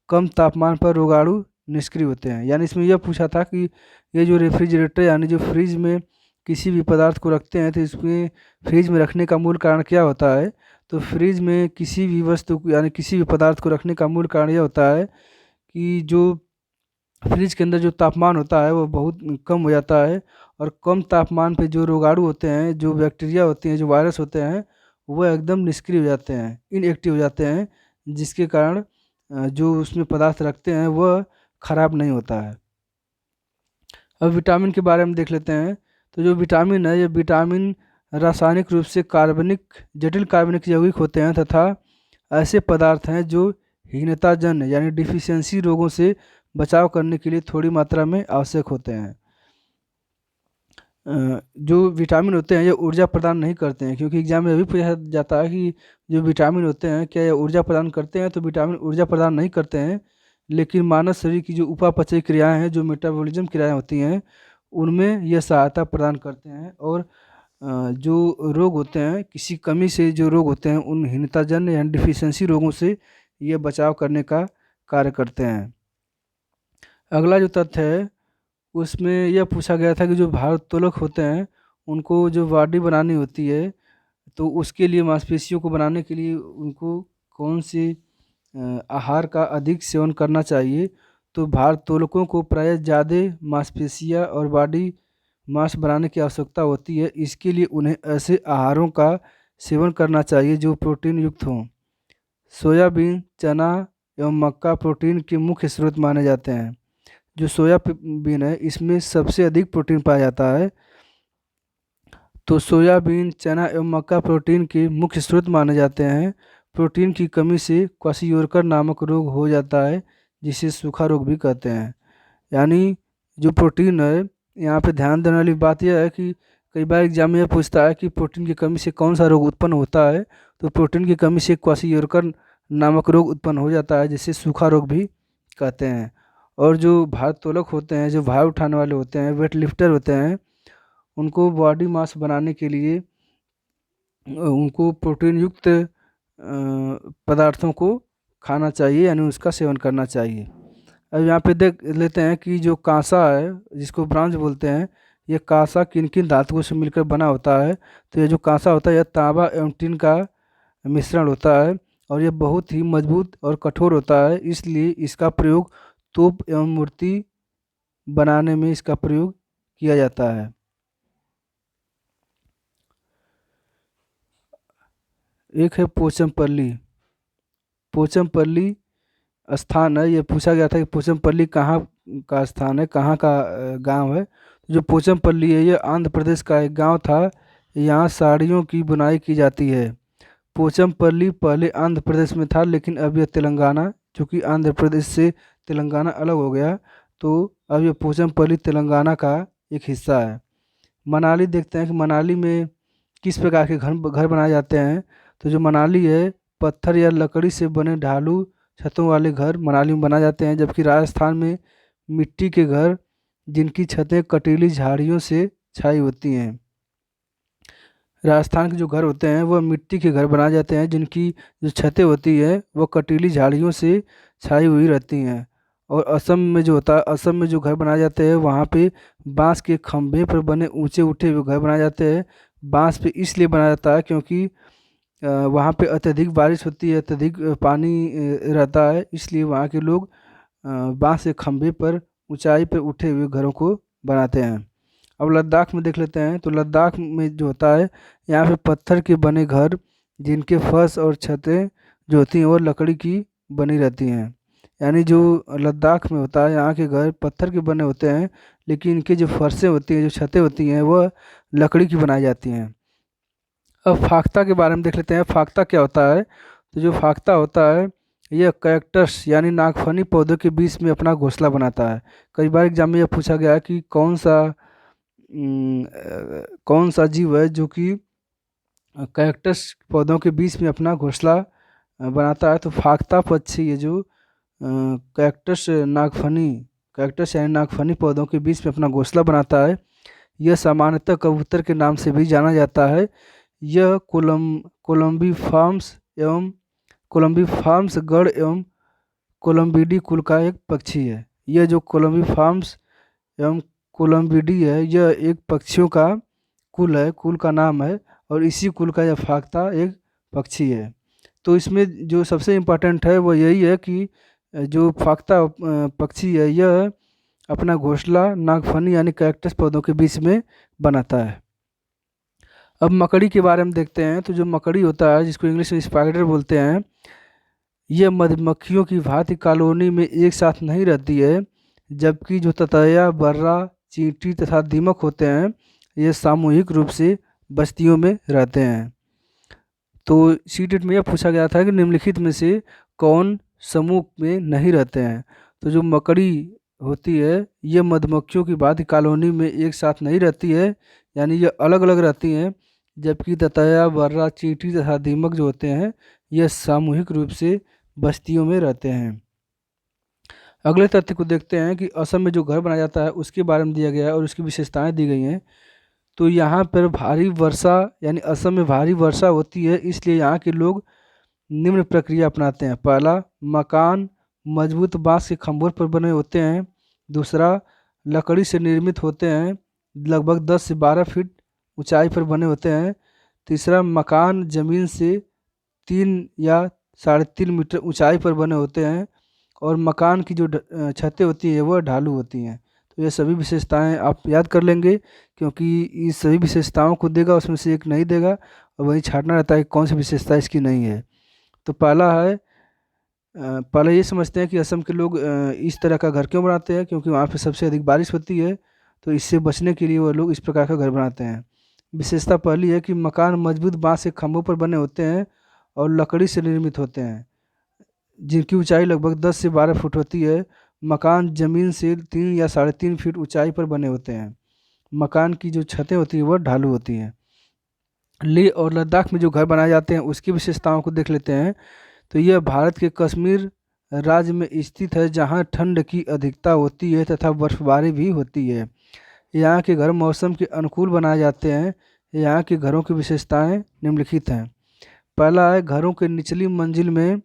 कम तापमान पर रोगाणु निष्क्रिय होते हैं। यानी इसमें यह पूछा था कि ये जो रेफ्रिजरेटर यानी जो फ्रिज में किसी भी पदार्थ को रखते हैं तो इसमें फ्रिज में रखने का मूल कारण क्या होता है। तो फ्रिज में किसी भी वस्तु यानी किसी भी पदार्थ को रखने का मूल कारण यह होता है कि जो फ्रिज के अंदर जो तापमान होता है वो बहुत कम हो जाता है, और कम तापमान पे जो रोगाणु होते हैं, जो बैक्टीरिया होते हैं, जो वायरस होते हैं, वह एकदम निष्क्रिय हो जाते हैं, इनएक्टिव हो जाते हैं, जिसके कारण जो उसमें पदार्थ रखते हैं वह खराब नहीं होता है। अब विटामिन के बारे में देख लेते हैं। तो जो विटामिन है ये विटामिन रासायनिक रूप से कार्बनिक जटिल कार्बनिक यौगिक होते हैं तथा ऐसे पदार्थ हैं जो हीनताजन्य यानी डिफिशियंसी रोगों से बचाव करने के लिए थोड़ी मात्रा में आवश्यक होते हैं। जो विटामिन होते हैं ये ऊर्जा प्रदान नहीं करते हैं, क्योंकि एग्जाम में अभी पूछा जाता है कि जो विटामिन होते हैं क्या ये ऊर्जा प्रदान करते हैं। तो विटामिन ऊर्जा प्रदान नहीं करते हैं, लेकिन मानव शरीर की जो उपापचयी क्रियाएं हैं, जो मेटाबॉलिज्म क्रियाएं होती हैं, उनमें यह सहायता प्रदान करते हैं। और जो रोग होते हैं, किसी कमी से जो रोग होते हैं, उन हीनताजन्य यानी डिफिशियंसी रोगों से ये बचाव करने का कार्य करते हैं। अगला जो तथ्य है उसमें यह पूछा गया था कि जो भारोत्तोलक होते हैं उनको जो बॉडी बनानी होती है, तो उसके लिए मांसपेशियों को बनाने के लिए उनको कौन से आहार का अधिक सेवन करना चाहिए। तो भारोत्तोलकों को प्रायः ज़्यादा मांसपेशियाँ और बॉडी मांस बनाने की आवश्यकता होती है। इसके लिए उन्हें ऐसे आहारों का सेवन करना चाहिए जो प्रोटीन युक्त हों। सोयाबीन, चना एवं मक्का प्रोटीन के मुख्य स्रोत माने जाते हैं। जो सोयाबीन है इसमें सबसे अधिक प्रोटीन पाया जाता है। तो सोयाबीन, चना एवं मक्का प्रोटीन के मुख्य स्रोत माने जाते हैं। प्रोटीन की कमी से क्वाशियोरकर नामक रोग हो जाता है, जिसे सूखा रोग भी कहते हैं। यानी जो प्रोटीन है, यहाँ पे ध्यान देने वाली बात यह है कि कई बार एग्जाम में यह पूछता है कि प्रोटीन की कमी से कौन सा रोग उत्पन्न होता है। तो प्रोटीन की कमी से क्वाशियोरकर नामक रोग उत्पन्न हो जाता है, जिसे सूखा रोग भी कहते हैं। और जो भारोत्तोलक होते हैं, जो भार उठाने वाले होते हैं, वेट लिफ्टर होते हैं, उनको बॉडी मास बनाने के लिए उनको प्रोटीन युक्त पदार्थों को खाना चाहिए, यानी उसका सेवन करना चाहिए। अब यहाँ पे देख लेते हैं कि जो कांसा है, जिसको ब्रॉन्ज बोलते हैं, ये कांसा किन किन धातुओं से मिलकर बना होता है। तो ये जो कांसा होता है यह तांबा एवं टिन का मिश्रण होता है, और यह बहुत ही मजबूत और कठोर होता है, इसलिए इसका प्रयोग तोप एवं मूर्ति बनाने में इसका प्रयोग किया जाता है। एक है पोचमपल्ली। पोचमपल्ली स्थान है, ये पूछा गया था कि पोचमपल्ली कहाँ का स्थान है, कहाँ का गांव है। जो पोचमपल्ली है ये आंध्र प्रदेश का एक गांव था। यहाँ साड़ियों की बुनाई की जाती है। पोचमपल्ली पहले आंध्र प्रदेश में था, लेकिन अब यह तेलंगाना, चूँकि आंध्र प्रदेश से तेलंगाना अलग हो गया, तो अब यह पोचमपल्ली तेलंगाना का एक हिस्सा है। मनाली देखते हैं कि मनाली में किस प्रकार के घर घर बनाए जाते हैं। तो जो मनाली है, पत्थर या लकड़ी से बने ढालू छतों वाले घर मनाली में बनाए जाते हैं, जबकि राजस्थान में मिट्टी के घर जिनकी छतें कटीली झाड़ियों से छाई होती हैं। राजस्थान के जो घर होते हैं वह मिट्टी के घर बनाए जाते हैं जिनकी जो छतें होती है वह कटीली झाड़ियों से छाई हुई रहती हैं। और असम में जो होता है, असम में जो घर बनाए जाते हैं वहाँ पे बांस के खंभे पर बने ऊंचे उठे हुए घर बनाए जाते हैं। बांस पे इसलिए बनाया जाता है क्योंकि वहाँ पे अत्यधिक बारिश होती है, अत्यधिक पानी रहता है, इसलिए वहाँ के लोग बांस के खंभे पर ऊंचाई पे उठे हुए घरों को बनाते हैं। अब लद्दाख में देख लेते हैं। तो लद्दाख में जो होता है, यहाँ पे पत्थर के बने घर जिनके फर्श और छतें जो होती हैं वो लकड़ी की बनी रहती हैं। यानी जो लद्दाख में होता है यहाँ के घर पत्थर के बने होते हैं, लेकिन इनकी जो फर्शें होती हैं, जो छतें होती हैं, वह लकड़ी की बनाई जाती हैं। अब फाख्ता के बारे में देख लेते हैं। फाख्ता क्या होता है? तो जो फाख्ता होता है यह कैक्टस यानी नागफनी पौधों के बीच में अपना घोंसला बनाता है। कई बार एग्जाम में यह पूछा गया है कि कौन सा जीव है जो कि कैक्टस पौधों के बीच में अपना घोंसला बनाता है। तो फाख्ता पक्षी ये जो कैक्टस नागफनी कैक्टस यानी नागफनी पौधों के बीच में अपना घोंसला बनाता है, यह सामान्यतः कबूतर के नाम से भी जाना जाता है। यह कोलंबी फार्म्स एवं कोलंबी फार्म्स गढ़ एवं कोलंबिडी कुल का एक पक्षी है। यह जो कोलंबी फार्म्स एवं कोलंबिडी है, यह एक पक्षियों का कुल है, कुल का नाम है, और इसी कुल का यह फाख्ता एक पक्षी है। तो इसमें जो सबसे इम्पोर्टेंट है वो यही है कि जो फाख्ता पक्षी है यह अपना घोंसला नागफनी यानी कैक्टस पौधों के बीच में बनाता है। अब मकड़ी के बारे में देखते हैं। तो जो मकड़ी होता है जिसको इंग्लिश में स्पाइडर बोलते हैं, यह मधुमक्खियों की भांति कॉलोनी में एक साथ नहीं रहती है, जबकि जो ततैया, बर्रा, चींटी तथा दीमक होते हैं ये सामूहिक रूप से बस्तियों में रहते हैं। तो सीटेट में यह पूछा गया था कि निम्नलिखित में से कौन समूह में नहीं रहते हैं? तो जो मकड़ी होती है ये मधुमक्खियों की भांति कॉलोनी में एक साथ नहीं रहती है, यानी ये अलग अलग रहती हैं, जबकि ततैया, बर्रा, चींटी तथा दीमक जो होते हैं यह सामूहिक रूप से बस्तियों में रहते हैं। अगले तथ्य को देखते हैं कि असम में जो घर बनाया जाता है उसके बारे में दिया गया है और उसकी विशेषताएं दी गई हैं। तो यहाँ पर भारी वर्षा यानी असम में भारी वर्षा होती है, इसलिए यहाँ के लोग निम्न प्रक्रिया अपनाते हैं। पहला, मकान मजबूत बांस के खंभों पर बने होते हैं। दूसरा, लकड़ी से निर्मित होते हैं, लगभग 10 से 12 फीट ऊंचाई पर बने होते हैं। तीसरा, मकान जमीन से 3 या 3.5 मीटर ऊंचाई पर बने होते हैं, और मकान की जो छतें होती है वह ढालू होती हैं। तो ये सभी विशेषताएं आप याद कर लेंगे, क्योंकि इस सभी विशेषताओं को देगा उसमें से एक नहीं देगा, और वही छांटना रहता है कि कौन सी विशेषता इसकी नहीं है। तो पहला है, पहले ये समझते हैं कि असम के लोग इस तरह का घर क्यों बनाते हैं, क्योंकि वहाँ पे सबसे अधिक बारिश होती है, तो इससे बचने के लिए वो लोग इस प्रकार का घर बनाते हैं। विशेषता पहली है कि मकान मजबूत बांस के खंभों पर बने होते हैं और लकड़ी से निर्मित होते हैं, जिनकी ऊंचाई लगभग 10 से 12 फुट होती है। मकान जमीन से 3 या 3.5 फीट ऊंचाई पर बने होते हैं। मकान की जो छतें होती हैं वह ढालू होती हैं। लेह और लद्दाख में जो घर बनाए जाते हैं उसकी विशेषताओं को देख लेते हैं। तो यह भारत के कश्मीर राज्य में स्थित है, जहाँ ठंड की अधिकता होती है तथा बर्फबारी भी होती है। यहाँ के घर मौसम के अनुकूल बनाए जाते हैं। यहाँ के घरों की विशेषताएं निम्नलिखित हैं। पहला है, घरों के निचली मंजिल में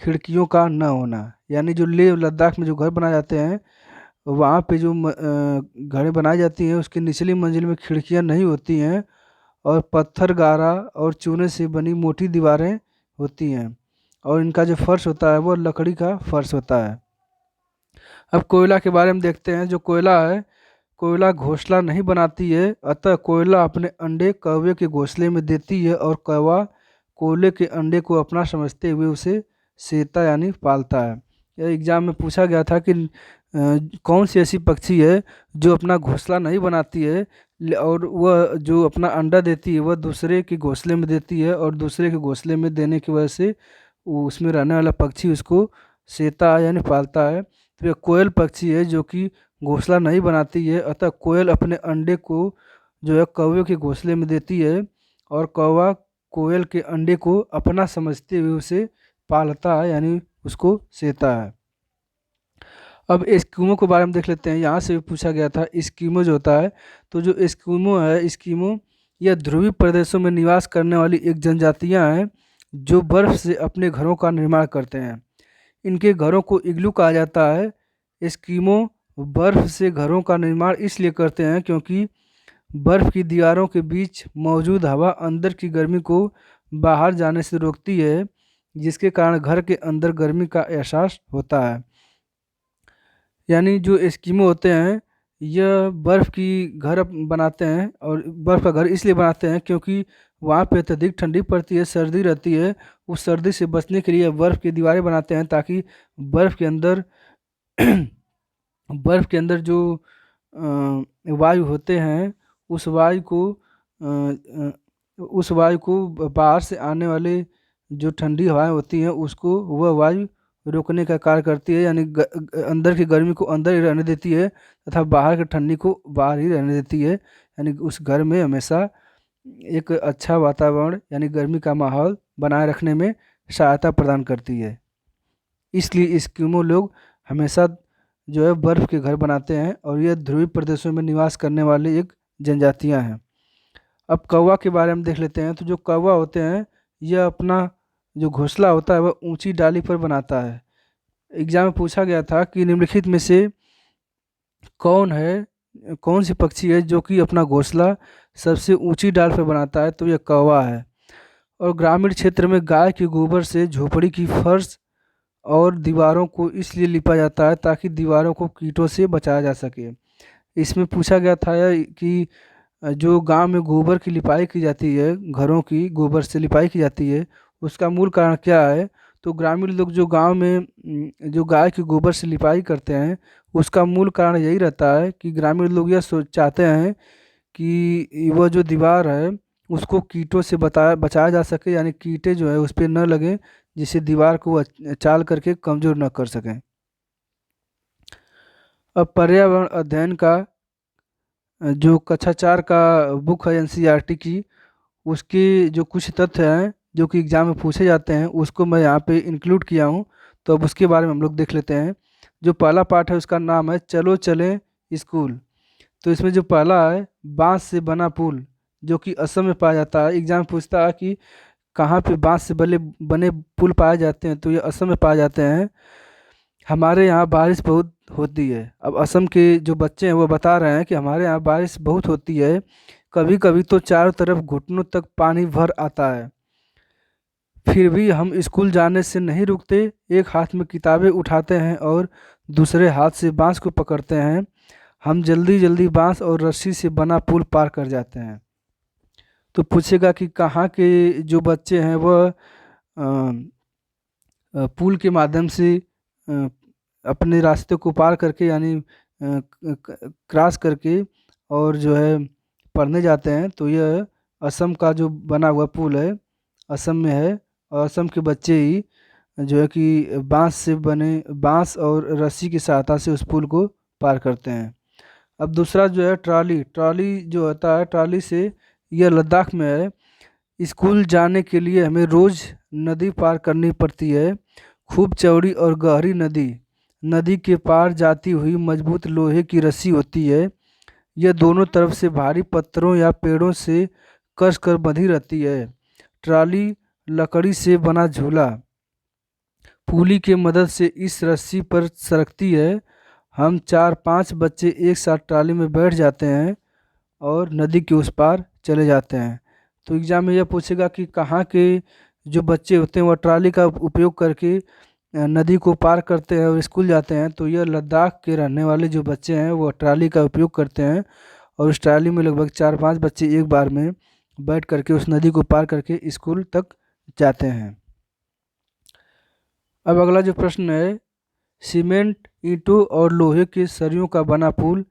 खिड़कियों का न होना, यानी जो लेह और लद्दाख में जो घर बनाए जाते हैं वहाँ पे जो घरें बनाई जाती हैं उसकी निचली मंजिल में खिड़कियाँ नहीं होती हैं, और पत्थर, गारा और चूने से बनी मोटी दीवारें होती हैं, और इनका जो फर्श होता है वो लकड़ी का फर्श होता है। अब कोयला के बारे में देखते हैं। जो कोयला है, कोयला घोंसला नहीं बनाती है, अतः कोयला अपने अंडे कौवे के घोंसले में देती है, और कौवा कोयले के अंडे को अपना समझते हुए उसे सेता यानी पालता है। यह एग्जाम में पूछा गया था कि कौन सी ऐसी पक्षी है जो अपना घोंसला नहीं बनाती है, और वह जो अपना अंडा देती है वह दूसरे के घोंसले में देती है, और दूसरे के घोंसले में देने की वजह से उसमें रहने वाला पक्षी उसको सेता यानी पालता है। तो यह कोयल पक्षी है जो कि घोंसला नहीं बनाती है, अतः कोयल अपने अंडे को जो है कौवे के घोंसले में देती है, और कौवा कोयल के अंडे को अपना समझते हुए उसे पालता है यानी उसको सेता है। अब एस्किमो के बारे में देख लेते हैं। यहाँ से भी पूछा गया था एस्किमो जो होता है, तो जो एस्किमो है, एस्किमो यह ध्रुवीय प्रदेशों में निवास करने वाली एक जनजातियाँ हैं जो बर्फ से अपने घरों का निर्माण करते हैं। इनके घरों को इग्लू कहा जाता है। एस्किमो बर्फ से घरों का निर्माण इसलिए करते हैं क्योंकि बर्फ की दीवारों के बीच मौजूद हवा अंदर की गर्मी को बाहर जाने से रोकती है, जिसके कारण घर के अंदर गर्मी का एहसास होता है। यानी जो एस्किमो होते हैं यह बर्फ़ की घर बनाते हैं, और बर्फ़ का घर इसलिए बनाते हैं क्योंकि वहाँ पे अत्यधिक ठंडी पड़ती है, सर्दी रहती है। उस सर्दी से बचने के लिए बर्फ़ की दीवारें बनाते हैं ताकि बर्फ़ के अंदर बर्फ़ के अंदर जो वायु होते हैं उस वायु को बाहर से आने वाले जो ठंडी हवाएं होती हैं उसको वह वायु रोकने का कार्य करती है। यानी अंदर की गर्मी को अंदर ही रहने देती है तथा बाहर की ठंडी को बाहर ही रहने देती है। यानी उस घर में हमेशा एक अच्छा वातावरण यानी गर्मी का माहौल बनाए रखने में सहायता प्रदान करती है। इसलिए एस्किमो लोग हमेशा जो है बर्फ़ के घर बनाते हैं, और यह ध्रुवीय प्रदेशों में निवास करने वाली एक जनजातियां हैं। अब कौवा के बारे में देख लेते हैं। तो जो कौवा होते हैं यह अपना जो घोंसला होता है वह ऊंची डाली पर बनाता है। एग्जाम में पूछा गया था कि निम्नलिखित में से कौन सी पक्षी है जो कि अपना घोंसला सबसे ऊंची डाल पर बनाता है, तो यह कौवा है। और ग्रामीण क्षेत्र में गाय के गोबर से झोपड़ी की फर्श और दीवारों को इसलिए लिपा जाता है ताकि दीवारों को कीटों से बचाया जा सके। इसमें पूछा गया था कि जो गांव में गोबर की लिपाई की जाती है, घरों की गोबर से लिपाई की जाती है, उसका मूल कारण क्या है। तो ग्रामीण लोग जो गांव में जो गाय के गोबर से लिपाई करते हैं उसका मूल कारण यही रहता है कि ग्रामीण लोग यह सोच चाहते हैं कि वह जो दीवार है उसको कीटों से बचाया जा सके, यानी कीटे जो है उस पर न लगें, जिससे दीवार को चाल करके कमज़ोर न कर सकें। अब पर्यावरण अध्ययन का जो कक्षा 4 का बुक है एनसीईआरटी की, उसके जो कुछ तथ्य हैं जो कि एग्ज़ाम में पूछे जाते हैं उसको मैं यहाँ पे इंक्लूड किया हूँ। तो अब उसके बारे में हम लोग देख लेते हैं। जो पहला पार्ट है उसका नाम है चलो चलें स्कूल। तो इसमें जो पहला है बांस से बना पुल, जो कि असम में पाया जाता है। एग्जाम पूछता है कि कहाँ पे बांस से बने बने पुल पाए जाते हैं, तो ये असम में पाए जाते हैं। हमारे यहाँ बारिश बहुत होती है। अब असम के जो बच्चे हैं वो बता रहे हैं कि हमारे यहाँ बारिश बहुत होती है, कभी कभी तो चारों तरफ घुटनों तक पानी भर आता है, फिर भी हम स्कूल जाने से नहीं रुकते। एक हाथ में किताबें उठाते हैं और दूसरे हाथ से बांस को पकड़ते हैं। हम जल्दी जल्दी बांस और रस्सी से बना पुल पार कर जाते हैं। तो पूछेगा कि कहाँ के जो बच्चे हैं वह पुल के माध्यम से अ, अपने रास्ते को पार करके यानी क्रॉस करके और जो है पढ़ने जाते हैं। तो यह असम का जो बना हुआ पुल है, असम में है, और असम के बच्चे ही जो है कि बांस और रस्सी की सहायता से उस पुल को पार करते हैं। अब दूसरा जो है ट्रॉली, ट्रॉली जो होता है, ट्रॉली से यह लद्दाख में है। स्कूल जाने के लिए हमें रोज़ नदी पार करनी पड़ती है, खूब चौड़ी और गहरी नदी। नदी के पार जाती हुई मजबूत लोहे की रस्सी होती है। यह दोनों तरफ से भारी पत्थरों या पेड़ों से कस कर बंधी रहती है। ट्रॉली लकड़ी से बना झूला पुली की मदद से इस रस्सी पर सरकती है। हम 4-5 बच्चे एक साथ ट्रॉली में बैठ जाते हैं और नदी के उस पार चले जाते हैं। तो एग्ज़ाम में यह पूछेगा कि कहाँ के जो बच्चे होते हैं वह ट्रॉली का उपयोग करके नदी को पार करते हैं और स्कूल जाते हैं। तो यह लद्दाख के रहने वाले जो बच्चे हैं वो ट्रॉली का उपयोग करते हैं, और उस ट्रॉली में लगभग 4-5 बच्चे एक बार में बैठ करके उस नदी को पार करके स्कूल तक जाते हैं। अब अगला जो प्रश्न है, सीमेंट, ईंटों और लोहे के सरियों का बना पुल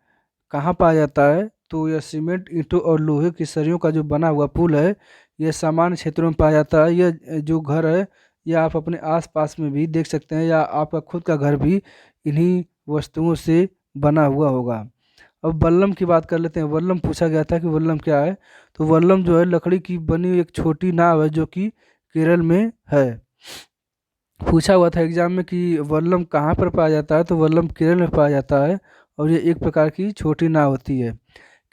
कहाँ पाया जाता है। तो यह सीमेंट, ईंटों और लोहे के सरियों का जो बना हुआ पुल है यह सामान्य क्षेत्रों में पाया जाता है। यह जो घर है यह आप अपने आसपास में भी देख सकते हैं, या आपका खुद का घर भी इन्हीं वस्तुओं से बना हुआ होगा। अब वल्लम की बात कर लेते हैं। वल्लम पूछा गया था कि वल्लम क्या है। तो वल्लम जो है लकड़ी की बनी एक छोटी नाव है जो कि केरल में है। पूछा हुआ था एग्जाम में कि वल्लम कहाँ पर पाया जाता है, तो वल्लम केरल में पाया जाता है और ये एक प्रकार की छोटी नाव होती है।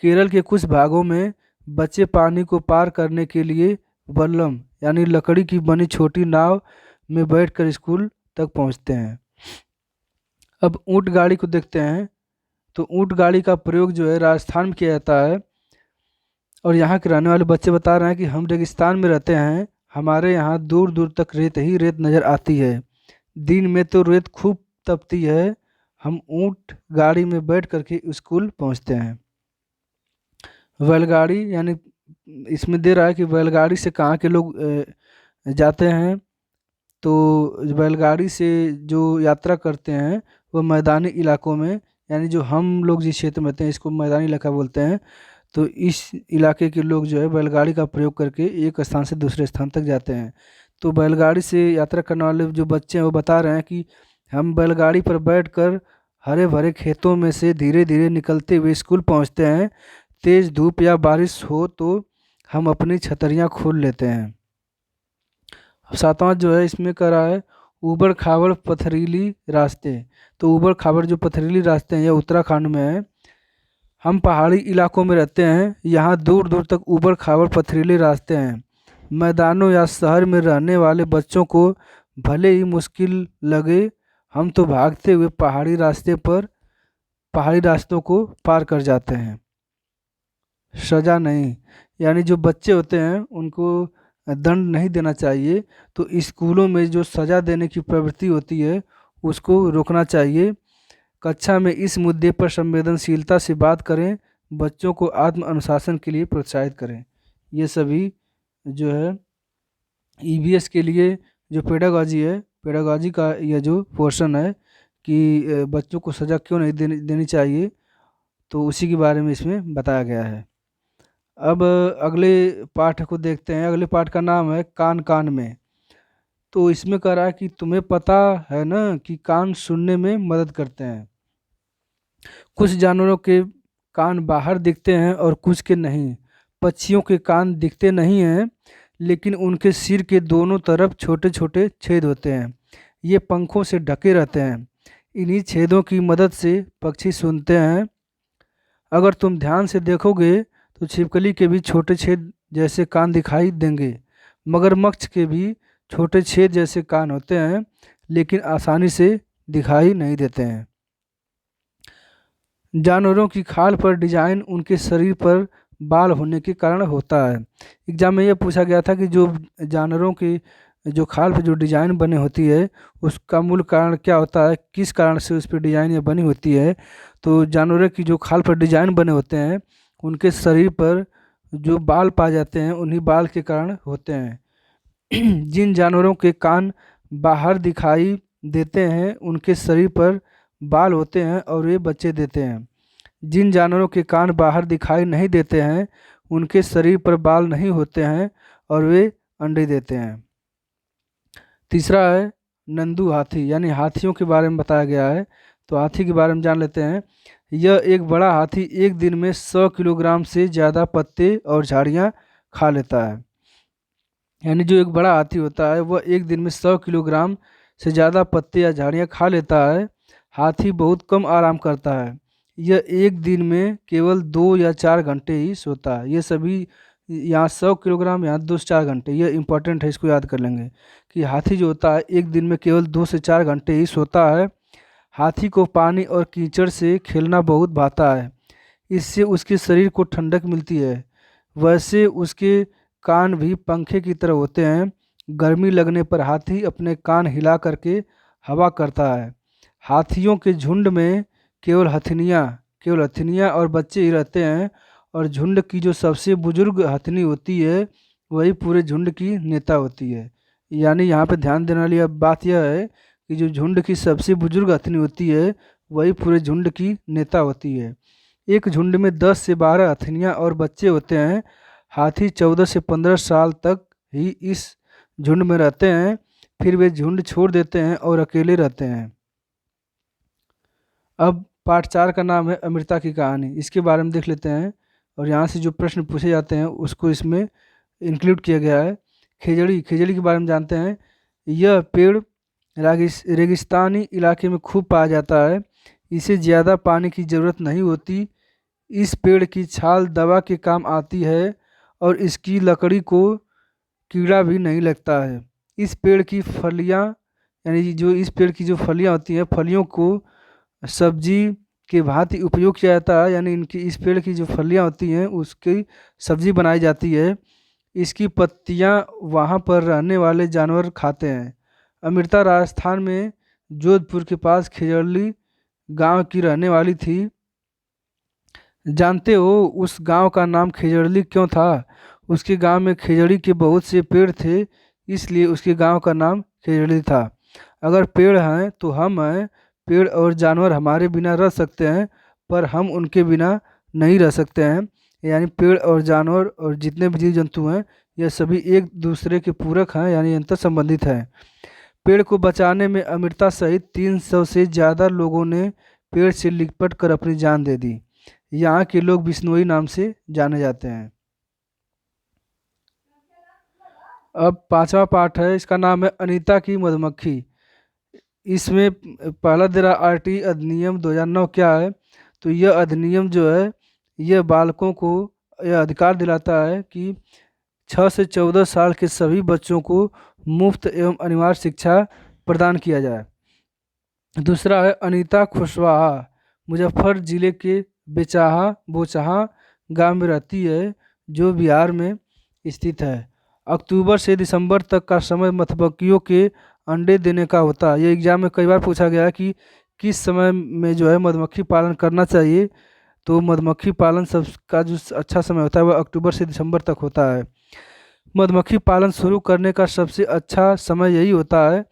केरल के कुछ भागों में बच्चे पानी को पार करने के लिए वल्लम यानी लकड़ी की बनी छोटी नाव में बैठकर स्कूल तक पहुंचते हैं। अब ऊंट गाड़ी को देखते हैं। तो ऊंट गाड़ी का प्रयोग जो है राजस्थान में किया जाता है और यहाँ के रहने वाले बच्चे बता रहे हैं कि हम रेगिस्तान में रहते हैं, हमारे यहाँ दूर दूर तक रेत ही रेत नज़र आती है। दिन में तो रेत खूब तपती है, हम ऊंट गाड़ी में बैठ करके स्कूल पहुँचते हैं। बैलगाड़ी यानी इसमें दे रहा है कि बैलगाड़ी से कहाँ के लोग जाते हैं। तो बैलगाड़ी से जो यात्रा करते हैं वो मैदानी इलाकों में, यानी जो हम लोग जिस क्षेत्र में रहते हैं इसको मैदानी इलाका बोलते हैं। तो इस इलाके के लोग जो है बैलगाड़ी का प्रयोग करके एक स्थान से दूसरे स्थान तक जाते हैं। तो बैलगाड़ी से यात्रा करने वाले जो बच्चे हैं वो बता रहे हैं कि हम बैलगाड़ी पर बैठकर हरे भरे खेतों में से धीरे धीरे निकलते हुए स्कूल पहुंचते हैं। तेज धूप या बारिश हो तो हम अपनी छतरियां खोल लेते हैं। सातवां जो है इसमें कह रहा है ऊबड़ खाबड़ पथरीली रास्ते। तो ऊबड़ खाबड़ जो पथरीली रास्ते हैं ये उत्तराखंड में है। हम पहाड़ी इलाकों में रहते हैं, यहाँ दूर दूर तक ऊबड़ खाबड़ पथरीले रास्ते हैं। मैदानों या शहर में रहने वाले बच्चों को भले ही मुश्किल लगे, हम तो भागते हुए पहाड़ी रास्तों को पार कर जाते हैं। सज़ा नहीं, यानी जो बच्चे होते हैं उनको दंड नहीं देना चाहिए। तो स्कूलों में जो सज़ा देने की प्रवृत्ति होती है उसको रोकना चाहिए। कक्षा में इस मुद्दे पर संवेदनशीलता से बात करें, बच्चों को आत्म अनुशासन के लिए प्रोत्साहित करें। ये सभी जो है ईवीएस के लिए जो पेडागॉजी है, पेडागॉजी का यह जो पोर्शन है कि बच्चों को सज़ा क्यों नहीं देनी चाहिए, तो उसी के बारे में इसमें बताया गया है। अब अगले पाठ को देखते हैं। अगले पाठ का नाम है कान कान में। तो इसमें कह रहा है कि तुम्हें पता है ना कि कान सुनने में मदद करते हैं। कुछ जानवरों के कान बाहर दिखते हैं और कुछ के नहीं। पक्षियों के कान दिखते नहीं हैं लेकिन उनके सिर के दोनों तरफ छोटे छोटे छेद होते हैं। ये पंखों से ढके रहते हैं। इन्हीं छेदों की मदद से पक्षी सुनते हैं। अगर तुम ध्यान से देखोगे तो छिपकली के भी छोटे छेद जैसे कान दिखाई देंगे। मगरमच्छ के भी छोटे छेद जैसे कान होते हैं लेकिन आसानी से दिखाई नहीं देते हैं। जानवरों की खाल पर डिजाइन उनके शरीर पर बाल होने के कारण होता है। एग्जाम में यह पूछा गया था कि जो जानवरों की जो खाल पर जो डिजाइन बनी होती है उसका मूल कारण क्या होता है, किस कारण से उस पर डिजाइन ये बनी होती है। तो जानवरों की जो खाल पर डिजाइन बने होते हैं उनके शरीर पर जो बाल पाए जाते हैं उन्हीं बाल के कारण होते हैं। जिन जानवरों के कान बाहर दिखाई देते हैं उनके शरीर पर बाल होते हैं और वे बच्चे देते हैं। जिन जानवरों के कान बाहर दिखाई नहीं देते हैं उनके शरीर पर बाल नहीं होते हैं और वे अंडे देते हैं। तीसरा है नंदू हाथी, यानी हाथियों के बारे में बताया गया है। तो हाथी के बारे में जान लेते हैं। यह एक बड़ा हाथी एक दिन में 100 किलोग्राम से ज़्यादा पत्ते और झाड़ियाँ खा लेता है। यानी जो एक बड़ा हाथी होता है वह एक दिन में 100 किलोग्राम से ज़्यादा पत्ते या झाड़ियाँ खा लेता है। हाथी बहुत कम आराम करता है। यह एक दिन में केवल 2 या 4 घंटे ही सोता है। ये सभी यहाँ 100 किलोग्राम, यहाँ 2 से 4 घंटे, ये इंपॉर्टेंट है, इसको याद कर लेंगे कि हाथी जो होता है एक दिन में केवल 2 से 4 घंटे ही सोता है। हाथी को पानी और कीचड़ से खेलना बहुत भाता है, इससे उसके शरीर को ठंडक मिलती है। वैसे उसके कान भी पंखे की तरह होते हैं। गर्मी लगने पर हाथी अपने कान हिला करके हवा करता है। हाथियों के झुंड में केवल हथिनियाँ और बच्चे ही रहते हैं और झुंड की जो सबसे बुजुर्ग हथिनी होती है वही पूरे झुंड की नेता होती है। यानी यहाँ पे ध्यान देने वाली अब बात यह है कि जो झुंड की सबसे बुजुर्ग हथिनी होती है वही पूरे झुंड की नेता होती है। एक झुंड में 10 से 12 हथिनियाँ और बच्चे होते हैं। हाथी 14 से 15 साल तक ही इस झुंड में रहते हैं, फिर वे झुंड छोड़ देते हैं और अकेले रहते हैं। अब पार्ट 4 का नाम है अमृता की कहानी। इसके बारे में देख लेते हैं और यहाँ से जो प्रश्न पूछे जाते हैं उसको इसमें इंक्लूड किया गया है। खेजड़ी के बारे में जानते हैं। यह पेड़ रेगिस्तानी इलाके में खूब पाया जाता है। इसे ज़्यादा पानी की ज़रूरत नहीं होती। इस पेड़ की छाल दवा के काम आती है और इसकी लकड़ी को कीड़ा भी नहीं लगता है। इस पेड़ की फलियां, यानी जो इस पेड़ की जो फलियां होती हैं, फलियों को सब्जी के भांति उपयोग किया जाता है। यानी इनकी इस पेड़ की जो फलियां होती हैं उसकी सब्जी बनाई जाती है। इसकी पत्तियां वहाँ पर रहने वाले जानवर खाते हैं। अमृता राजस्थान में जोधपुर के पास खेजड़ली गांव की रहने वाली थी। जानते हो उस गांव का नाम खेजड़ली क्यों था? उसके गांव में खेजड़ी के बहुत से पेड़ थे, इसलिए उसके गांव का नाम खेजड़ी था। अगर पेड़ हैं तो हम हैं। पेड़ और जानवर हमारे बिना रह सकते हैं, पर हम उनके बिना नहीं रह सकते हैं। यानी पेड़ और जानवर और जितने भी जीव जंतु हैं, यह सभी एक दूसरे के पूरक हैं, यानी अंतर संबंधित हैं। पेड़ को बचाने में अमृता सहित 300 से ज़्यादा लोगों ने पेड़ से लिपट कर अपनी जान दे दी। यहाँ के लोग बिश्नोई नाम से जाने जाते हैं। अब पांचवा पार्ट है, इसका नाम है अनीता की मधुमक्खी। इसमें पहला दे रहा आरटी अधिनियम 2009 क्या है। तो यह अधिनियम जो है, यह बालकों को यह अधिकार दिलाता है कि 6 से 14 साल के सभी बच्चों को मुफ्त एवं अनिवार्य शिक्षा प्रदान किया जाए। दूसरा है अनीता खुशवाहा, मुजफ्फर जिले के बोचहा गांव में रहती है, जो बिहार में स्थित है। अक्टूबर से दिसंबर तक का समय मधुमक्खियों के अंडे देने का होता है। ये एग्जाम में कई बार पूछा गया है कि किस समय में जो है मधुमक्खी पालन करना चाहिए। तो मधुमक्खी पालन सब का जो अच्छा समय होता है वह अक्टूबर से दिसंबर तक होता है। मधुमक्खी पालन शुरू करने का सबसे अच्छा समय यही होता है।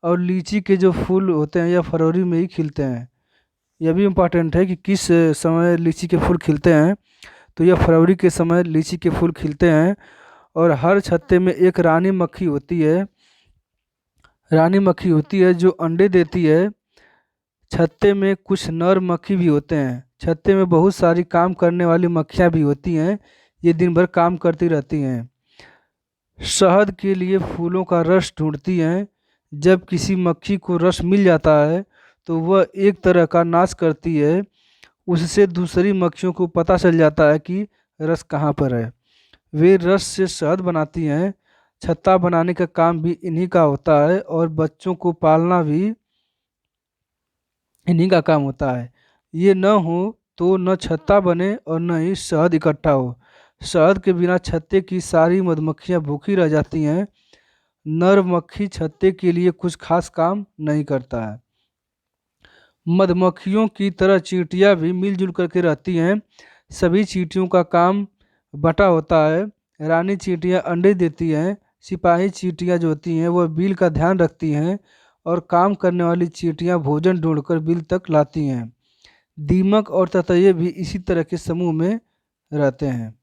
और लीची के जो फूल होते हैं यह फरवरी में ही खिलते हैं। यह भी इम्पॉर्टेंट है कि किस समय लीची के फूल खिलते हैं। तो यह फरवरी के समय लीची के फूल खिलते हैं। और हर छत्ते में एक रानी मक्खी होती है। रानी मक्खी होती है जो अंडे देती है। छत्ते में कुछ नर मक्खी भी होते हैं। छत्ते में बहुत सारी काम करने वाली मक्खियाँ भी होती हैं। ये दिन भर काम करती रहती हैं। शहद के लिए फूलों का रस ढूंढती हैं। जब किसी मक्खी को रस मिल जाता है तो वह एक तरह का नाश करती है। उससे दूसरी मक्खियों को पता चल जाता है कि रस कहाँ पर है। वे रस से शहद बनाती हैं। छत्ता बनाने का काम भी इन्हीं का होता है और बच्चों को पालना भी इन्हीं का काम होता है। ये न हो तो न छत्ता बने और न ही शहद इकट्ठा हो। शहद के बिना छत्ते की सारी मधुमक्खियां भूखी रह जाती हैं। नर मक्खी छत्ते के लिए कुछ खास काम नहीं करता है। मधुमक्खियों की तरह चींटियां भी मिलजुल करके रहती हैं। सभी चींटियों का काम बटा होता है। रानी चींटियां अंडे देती हैं। सिपाही चींटियां जो होती हैं वह बिल का ध्यान रखती हैं। और काम करने वाली चींटियां भोजन ढूंढकर बिल तक लाती हैं। दीमक और ततैये भी इसी तरह के समूह में रहते हैं।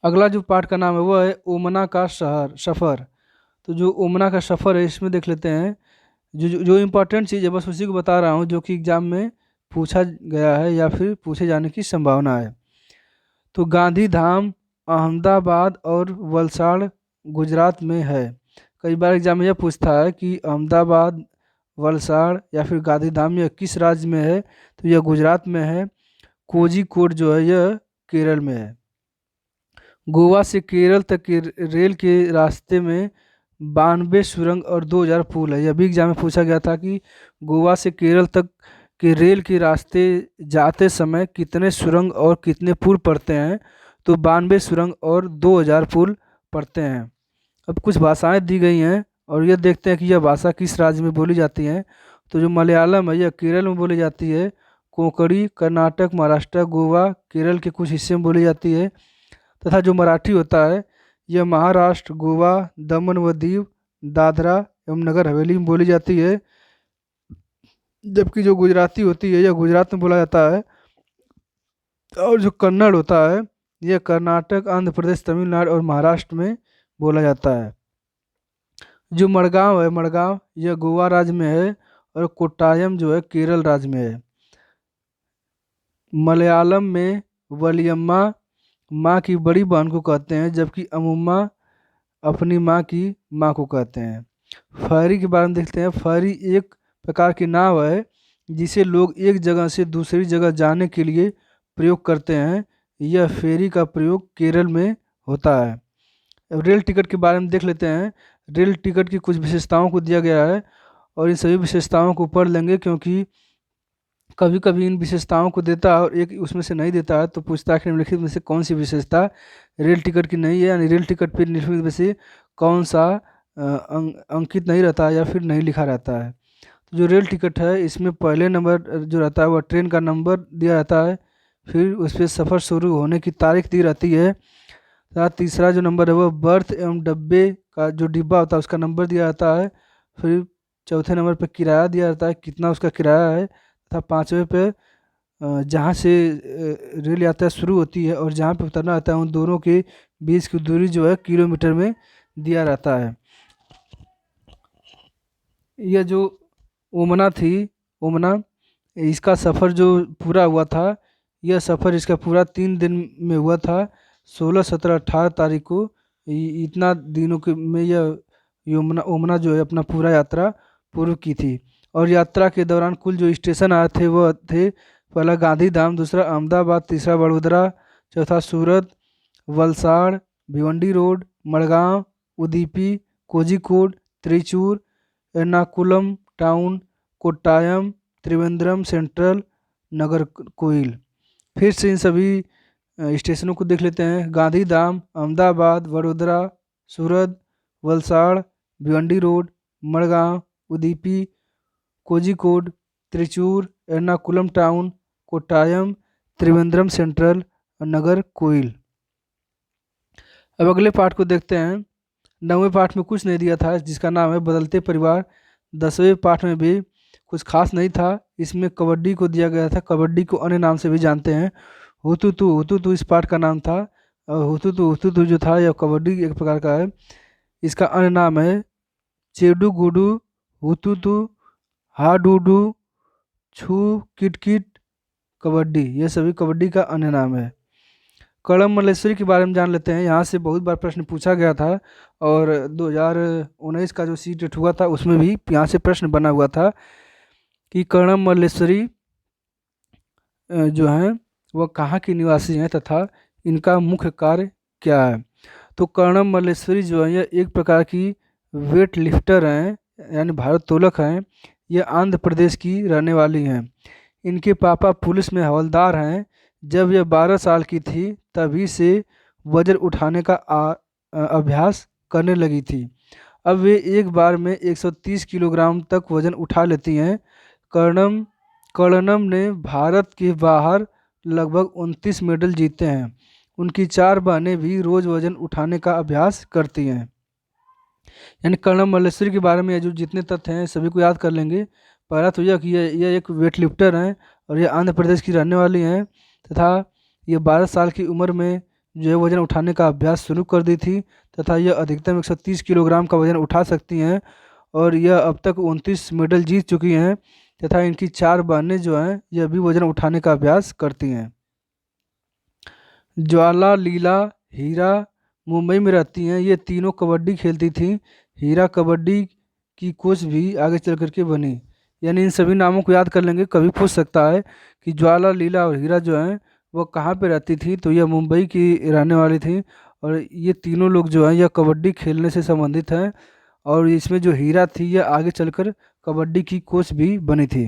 अगला जो पाठ का नाम है वह है ओमना का शहर सफ़र। तो जो ओमना का सफ़र है इसमें देख लेते हैं। जो इम्पोर्टेंट चीज़ है बस उसी को बता रहा हूँ जो कि एग्जाम में पूछा गया है या फिर पूछे जाने की संभावना है। तो गांधीधाम अहमदाबाद और वलसाड़ गुजरात में है। कई बार एग्जाम में यह पूछता है कि अहमदाबाद, वलसाड़ या फिर गांधीधाम यह किस राज्य में है। तो यह गुजरात में है। कोझिकोड जो है यह केरल में है। गोवा से केरल तक के रेल के रास्ते में 92 सुरंग और 2000 पुल है। यह भी एग्जाम में पूछा गया था कि गोवा से केरल तक के रेल के रास्ते जाते समय कितने सुरंग और कितने पुल पड़ते हैं। तो 92 सुरंग और 2000 पुल पड़ते हैं। अब कुछ भाषाएं दी गई हैं और यह देखते हैं कि यह भाषा किस राज्य में बोली जाती है। तो जो मलयालम है यह केरल में बोली जाती है। कोंकणी कर्नाटक, महाराष्ट्र, गोवा, केरल के कुछ हिस्से में बोली जाती है। तथा जो मराठी होता है यह महाराष्ट्र, गोवा, दमन व दीव, दादरा एवं नगर हवेली में बोली जाती है। जबकि जो गुजराती होती है यह गुजरात में बोला जाता है। और जो कन्नड़ होता है यह कर्नाटक, आंध्र प्रदेश, तमिलनाडु और महाराष्ट्र में बोला जाता है। जो मड़गांव है, मड़गांव यह गोवा राज्य में है। और कोट्टायम जो है केरल राज्य में है। मलयालम में वलियम्मा माँ की बड़ी बहन को कहते हैं, जबकि अमुम्मा अपनी माँ की माँ को कहते हैं। फेरी के बारे में देखते हैं। फेरी एक प्रकार की नाव है जिसे लोग एक जगह से दूसरी जगह जाने के लिए प्रयोग करते हैं। यह फेरी का प्रयोग केरल में होता है। अब रेल टिकट के बारे में देख लेते हैं। रेल टिकट की कुछ विशेषताओं को दिया गया है और इन सभी विशेषताओं को पढ़ लेंगे, क्योंकि कभी कभी इन विशेषताओं को देता है और एक उसमें से नहीं देता है, तो पूछता है कि निम्नलिखित में से कौन सी विशेषता रेल टिकट की नहीं है, यानी रेल टिकट पर निम्नलिखित में से कौन सा अंकित नहीं रहता है या फिर नहीं लिखा रहता है। तो जो रेल टिकट है इसमें पहले नंबर जो रहता है वह ट्रेन का नंबर दिया रहता है, फिर उस पर सफ़र शुरू होने की तारीख दी रहती है, तथा तीसरा जो नंबर है वह बर्थ एवं डब्बे का जो डिब्बा होता है उसका नंबर दिया जाता है, फिर चौथे नंबर पर किराया दिया जाता है, कितना उसका किराया है, तथा पाँचवें पे जहाँ से रेल यात्रा शुरू होती है और जहाँ पे उतरना होता है उन दोनों के बीच की दूरी जो है किलोमीटर में दिया रहता है। यह जो ओमना थी, ओमना, इसका सफ़र जो पूरा हुआ था, यह सफ़र इसका पूरा 3 दिन में हुआ था। 16, 17, 18 तारीख को इतना दिनों के में यह यमुना ओमना जो है अपना पूरा यात्रा पूर्ण की थी। और यात्रा के दौरान कुल जो स्टेशन आए थे वह थे, पहला गांधी धाम, दूसरा अहमदाबाद, तीसरा वडोदरा, चौथा Surat, Valsad, Bhiwandi road, Madgaon, Udupi, Kozhikode, Trichur, Ernakulam town, Kottayam, Trivandrum central, Nagercoil. फिर से इन सभी स्टेशनों को देख लेते हैं। Gandhidham, Ahmedabad, Vadodara, Surat, Valsad, Bhiwandi road, Madgaon, Udupi, Kozhikode, Trichur, Ernakulam town, Kottayam, Trivandrum central और नागरकोइल। अब अगले पार्ट को देखते हैं। 9वें पार्ट में कुछ नहीं दिया था जिसका नाम है बदलते परिवार। 10वें पार्ट में भी कुछ खास नहीं था। इसमें कबड्डी को दिया गया था, कबड्डी को अन्य नाम से भी जानते हैं। हुतुतु, हुतुतु इस पार्ट का नाम था। और हुतुतु, हुतुतु जो था यह कबड्डी एक प्रकार का है। इसका अन्य नाम है चेडू गुडू, हुतुतु, हाडूडू, छू, किटकिट, कबड्डी, ये सभी कबड्डी का अन्य नाम है। कड़म मल्लेश्वरी के बारे में जान लेते हैं। यहाँ से बहुत बार प्रश्न पूछा गया था और 2019 का जो सीटेट हुआ था उसमें भी यहाँ से प्रश्न बना हुआ था कि कड़म मल्लेश्वरी जो हैं वह कहाँ की निवासी हैं तथा इनका मुख्य कार्य क्या है। तो कर्णम मल्लेश्वरी जो है यह एक प्रकार की वेट लिफ्टर हैं, यानी भारोत्तोलक हैं। यह आंध्र प्रदेश की रहने वाली हैं। इनके पापा पुलिस में हवलदार हैं। जब यह 12 साल की थी तभी से वजन उठाने का अभ्यास करने लगी थी। अब वे एक बार में 130 किलोग्राम तक वजन उठा लेती हैं। कर्णम ने भारत के बाहर लगभग 29 मेडल जीते हैं। उनकी 4 बहनें भी रोज वजन उठाने का अभ्यास करती हैं। यानी कर्णम मल्लेश्वरी के बारे में जो जितने तथ्य हैं सभी को याद कर लेंगे। पहला तो यह कि यह एक वेट लिफ्टर हैं और ये आंध्र प्रदेश की रहने वाली हैं, तथा ये 12 साल की उम्र में जो है वजन उठाने का अभ्यास शुरू कर दी थी, तथा यह अधिकतम 130 किलोग्राम का वजन उठा सकती हैं और यह अब तक 29 मेडल जीत चुकी हैं, तथा इनकी 4 बहनें जो हैं यह भी वजन उठाने का अभ्यास करती हैं। ज्वाला, लीला, हीरा मुंबई में रहती हैं। ये तीनों कबड्डी खेलती थी। हीरा कबड्डी की कोच भी आगे चल करके बनी। यानी इन सभी नामों को याद कर लेंगे, कभी पूछ सकता है कि ज्वाला, लीला और हीरा जो हैं वो कहाँ पे रहती थी, तो यह मुंबई की रहने वाली थी और ये तीनों लोग जो हैं यह कबड्डी खेलने से संबंधित हैं। और इसमें जो हीरा थी यह आगे चलकर कबड्डी की कोच भी बनी थी।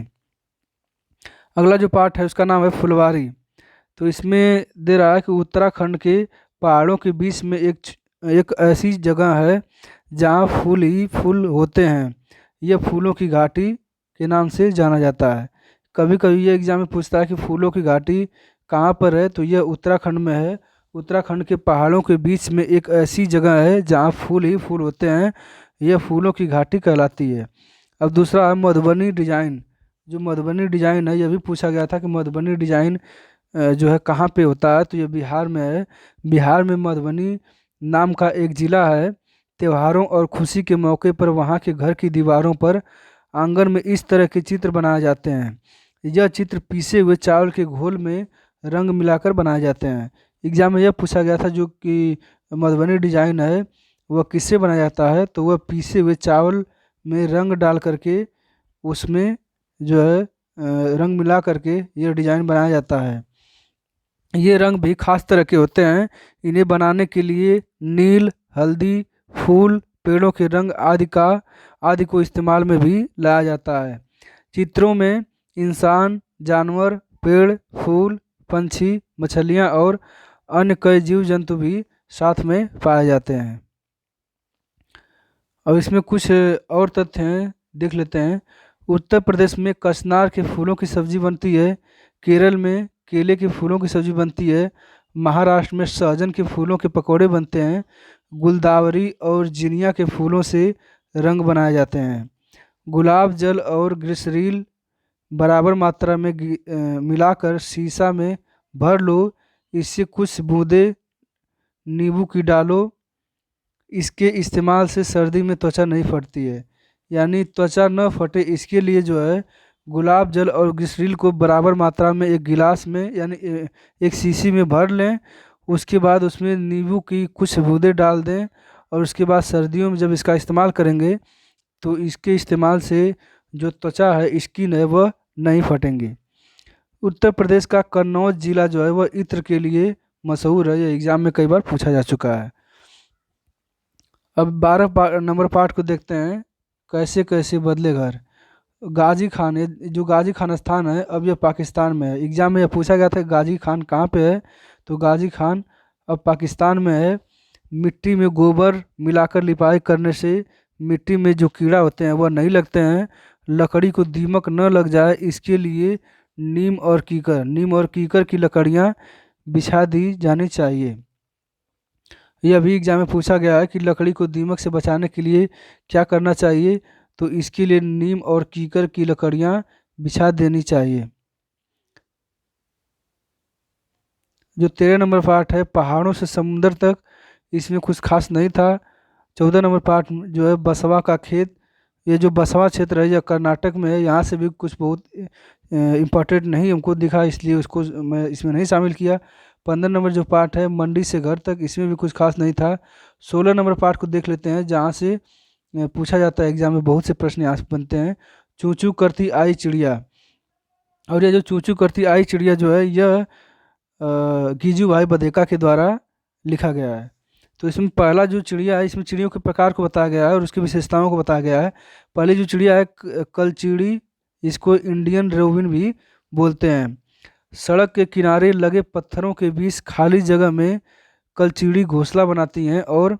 अगला जो पार्ट है उसका नाम है फुलवारी। तो इसमें दे रहा है कि उत्तराखंड के पहाड़ों के बीच में एक ऐसी जगह है जहाँ फूल ही फूल होते हैं। यह फूलों की घाटी के नाम से जाना जाता है। कभी कभी ये एग्जाम में पूछता है कि फूलों की घाटी कहाँ पर है, तो यह उत्तराखंड में है। उत्तराखंड के पहाड़ों के बीच में एक ऐसी जगह है जहाँ फूल ही फूल होते हैं। यह फूलों की घाटी कहलाती है। अब दूसरा है मधुबनी डिजाइन। जो मधुबनी डिजाइन है यह भी पूछा गया था कि मधुबनी डिजाइन जो है कहाँ पे होता है, तो ये बिहार में है। बिहार में मधुबनी नाम का एक ज़िला है। त्योहारों और खुशी के मौके पर वहाँ के घर की दीवारों पर आंगन में इस तरह के चित्र बनाए जाते हैं। यह चित्र पीसे हुए चावल के घोल में रंग मिलाकर बनाए जाते हैं। एग्जाम में यह पूछा गया था जो कि मधुबनी डिजाइन है वह किससे बनाया जाता है? तो वह पीसे हुए चावल में रंग डाल करके उसमें जो है रंग मिला करके ये डिज़ाइन बनाया जाता है। ये रंग भी खास तरह के होते हैं। इन्हें बनाने के लिए नील, हल्दी, फूल, पेड़ों के रंग आदि को इस्तेमाल में भी लाया जाता है। चित्रों में इंसान, जानवर, पेड़, फूल, पंछी, मछलियाँ और अन्य कई जीव जंतु भी साथ में पाए जाते हैं। अब इसमें कुछ और तथ्य हैं, देख लेते हैं। उत्तर प्रदेश में कचनार के फूलों की सब्जी बनती है। केरल में केले के फूलों की सब्जी बनती है। महाराष्ट्र में सहजन के फूलों के पकौड़े बनते हैं। गुलदावरी और जिनिया के फूलों से रंग बनाए जाते हैं। गुलाब जल और ग्लिसरीन बराबर मात्रा में मिलाकर शीशा में भर लो। इससे कुछ बूंदे नींबू की डालो। इसके इस्तेमाल से सर्दी में त्वचा नहीं फटती है। यानी त्वचा न फटे इसके लिए जो है गुलाब जल और ग्लिसरीन को बराबर मात्रा में एक गिलास में यानी एक शीशी में भर लें। उसके बाद उसमें नींबू की कुछ बूंदें डाल दें और उसके बाद सर्दियों में जब इसका इस्तेमाल करेंगे तो इसके इस्तेमाल से जो त्वचा है स्किन है वह नहीं फटेंगे। उत्तर प्रदेश का कन्नौज जिला जो है वह इत्र के लिए मशहूर है। यह एग्जाम में कई बार पूछा जा चुका है। अब 12 नंबर पार्ट को देखते हैं। कैसे कैसे बदले घर। गाजी खान, ये जो गाजी खान स्थान है अब यह पाकिस्तान में है। एग्जाम में यह पूछा गया था गाजी खान कहाँ पे है, तो गाजी खान अब पाकिस्तान में है। मिट्टी में गोबर मिलाकर लिपाई करने से मिट्टी में जो कीड़ा होते हैं वह नहीं लगते हैं। लकड़ी को दीमक न लग जाए इसके लिए नीम और कीकर की लकड़ियाँ बिछा दी जानी चाहिए। ये अभी एग्जाम में पूछा गया है कि लकड़ी को दीमक से बचाने के लिए क्या करना चाहिए, तो इसके लिए नीम और कीकर की लकड़ियाँ बिछा देनी चाहिए। जो 13 नंबर पार्ट है पहाड़ों से समुंदर तक, इसमें कुछ खास नहीं था। 14 नंबर पार्ट जो है बसवा का खेत, ये जो बसवा क्षेत्र है यह कर्नाटक में है। यहाँ से भी कुछ बहुत इम्पोर्टेंट नहीं हमको दिखा, इसलिए उसको मैं इसमें नहीं शामिल किया। 15 नंबर जो पार्ट है मंडी से घर तक, इसमें भी कुछ खास नहीं था। 16 नंबर पार्ट को देख लेते हैं जहाँ से पूछा जाता है एग्जाम में, बहुत से प्रश्न यहाँ से बनते हैं। चूँ चूँ करती आई चिड़िया, और ये जो चूँ चूँ करती आई चिड़िया जो है यह गीजू भाई बधेका के द्वारा लिखा गया है। तो इसमें पहला जो चिड़िया है, इसमें चिड़ियों के प्रकार को बताया गया है और उसकी विशेषताओं को बताया गया है। पहली जो चिड़िया है कलचिड़ी, इसको इंडियन रोबिन भी बोलते हैं। सड़क के किनारे लगे पत्थरों के बीच खाली जगह में कलचिड़ी घोंसला बनाती हैं और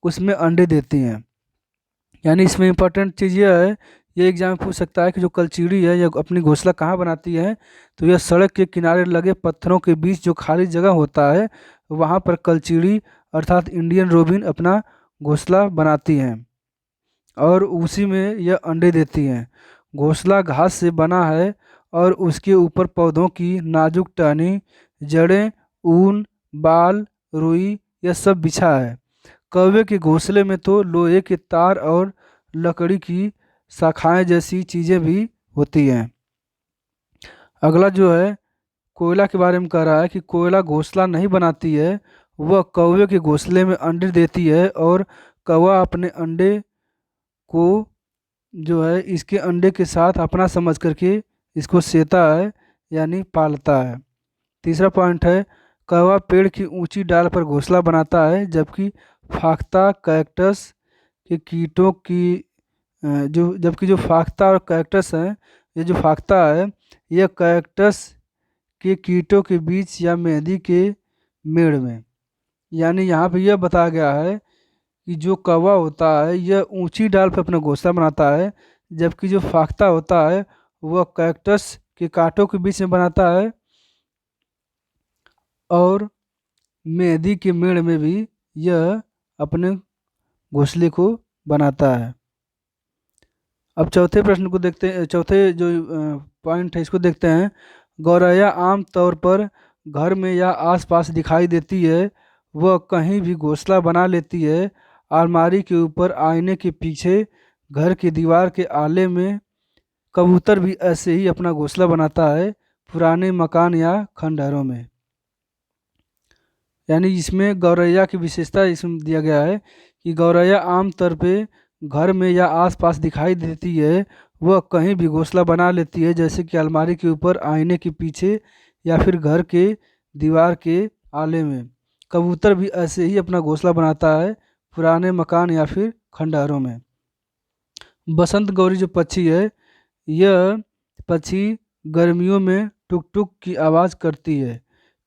उसमें अंडे देती हैं। यानी इसमें इम्पोर्टेंट चीज़ यह है, ये एग्जाम में पूछ सकता है कि जो कलचिड़ी है यह अपनी घोंसला कहाँ बनाती है, तो यह सड़क के किनारे लगे पत्थरों के बीच जो खाली जगह होता है वहाँ पर कलचिड़ी अर्थात इंडियन रोबिन अपना घोंसला बनाती हैं और उसी में यह अंडे देती हैं। घोंसला घास से बना है और उसके ऊपर पौधों की नाजुक टहनी, जड़ें, ऊन, बाल, रुई यह सब बिछा है। कौवे के घोंसले में तो लोहे के तार और लकड़ी की शाखाएं जैसी चीज़ें भी होती हैं। अगला जो है कोयला के बारे में कह रहा है कि कोयला घोंसला नहीं बनाती है, वह कौवे के घोंसले में अंडे देती है और कौवा अपने अंडे को जो है इसके अंडे के साथ अपना समझ करके इसको सेता है यानी पालता है। तीसरा पॉइंट है कौवा पेड़ की ऊंची डाल पर घोंसला बनाता है, जबकि फाख्ता कैक्टस के कीटों की जबकि जो फाख्ता और कैक्टस हैं, ये जो फाख्ता है यह कैक्टस के कीटों के बीच या मेहंदी के मेड़ में। यानी यहाँ पे यह बताया गया है कि जो कौवा होता है यह ऊंची डाल पर अपना घोंसला बनाता है, जबकि जो फाख्ता होता है वह कैक्टस के कांटों के बीच में बनाता है और मेहंदी के मेड़ में भी यह अपने घोंसले को बनाता है। अब चौथे प्रश्न को देखते हैं, चौथे जो पॉइंट है इसको देखते हैं। गौरैया आम तौर पर घर में या आसपास दिखाई देती है, वह कहीं भी घोंसला बना लेती है। अलमारी के ऊपर, आईने के पीछे, घर की दीवार के आले में। कबूतर भी ऐसे ही अपना घोंसला बनाता है पुराने मकान या खंडहरों में। यानी इसमें गौरैया की विशेषता इसमें दिया गया है कि गौरैया आमतौर पे घर में या आसपास दिखाई देती है। वह कहीं भी घोंसला बना लेती है, जैसे कि अलमारी के ऊपर, आईने के पीछे, या फिर घर के दीवार के आले में। कबूतर भी ऐसे ही अपना घोंसला बनाता है, पुराने मकान या फिर खंडहरों में। बसंत गौरी जो पक्षी है, यह पक्षी गर्मियों में टुक टुक की आवाज़ करती है।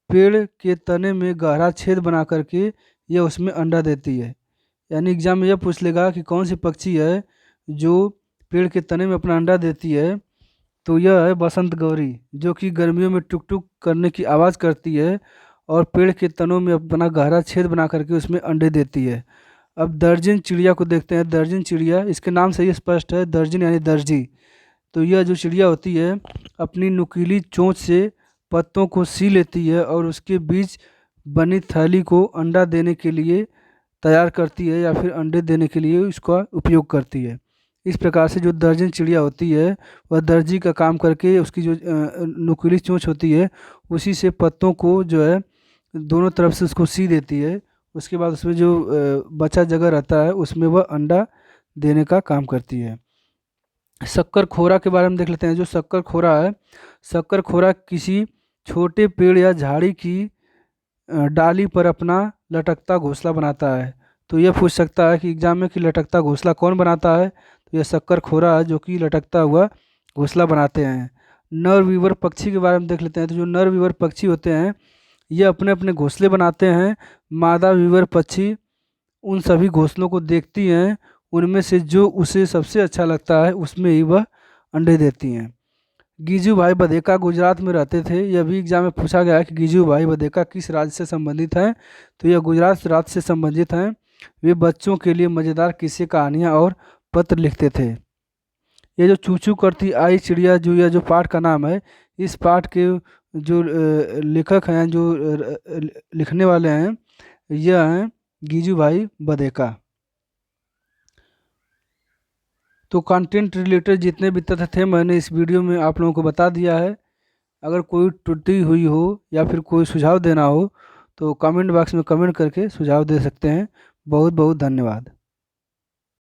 पेड़ के तने में गहरा छेद बना करके यह उसमें अंडा देती है। यानी एग्जाम में यह पूछ लेगा कि कौन सी पक्षी है जो पेड़ के तने में अपना अंडा देती है, तो यह है बसंत गौरी, जो कि गर्मियों में टुक टुक करने की आवाज़ करती है और पेड़ के तनों में अपना गहरा छेद बना करके उसमें अंडे देती है। अब दर्जन चिड़िया को देखते हैं। दर्जन चिड़िया, इसके नाम से ही स्पष्ट है, दर्जन यानी दर्जी। तो यह जो चिड़िया होती है, अपनी नुकीली चोंच से पत्तों को सी लेती है और उसके बीच बनी थैली को अंडा देने के लिए तैयार करती है, या फिर अंडे देने के लिए इसका उपयोग करती है। इस प्रकार से जो दर्जन चिड़िया होती है, वह दर्जी का काम करके उसकी जो नुकीली चोंच होती है, उसी से पत्तों को जो है दोनों तरफ से उसको सी देती है। उसके बाद उसमें जो बचा जगह रहता है, उसमें वह अंडा देने का काम करती है। शक्कर खोरा के बारे में देख लेते हैं। जो शक्कर खोरा है, शक्कर खोरा किसी छोटे पेड़ या झाड़ी की डाली पर अपना लटकता घोंसला बनाता है। तो यह पूछ सकता है कि एग्जाम में कि लटकता घोंसला कौन बनाता है, तो यह शक्कर खोरा है, जो कि लटकता हुआ घोंसला बनाते हैं। नर वीवर पक्षी के बारे में देख लेते हैं। तो जो नर वीवर पक्षी होते हैं, ये अपने अपने घोंसले बनाते हैं। मादा वीवर पक्षी उन सभी घोंसलों को देखती हैं, उनमें से जो उसे सबसे अच्छा लगता है उसमें ही वह अंडे देती हैं। गिजू भाई बधेका गुजरात में रहते थे। यह भी एग्जाम में पूछा गया है कि गिजू भाई बधेका किस राज्य से संबंधित हैं, तो यह गुजरात राज्य से संबंधित हैं। वे बच्चों के लिए मज़ेदार किस्से, कहानियाँ और पत्र लिखते थे। ये जो चूचू करती आई चिड़िया, जो यह जो पाठ का नाम है, इस पाठ के जो लेखक हैं, जो लिखने वाले हैं, यह हैं गिजू भाई बधेका। तो कंटेंट रिलेटेड जितने भी तथ्य थे, मैंने इस वीडियो में आप लोगों को बता दिया है। अगर कोई त्रुटि हुई हो या फिर कोई सुझाव देना हो, तो कमेंट बॉक्स में कमेंट करके सुझाव दे सकते हैं। बहुत बहुत धन्यवाद।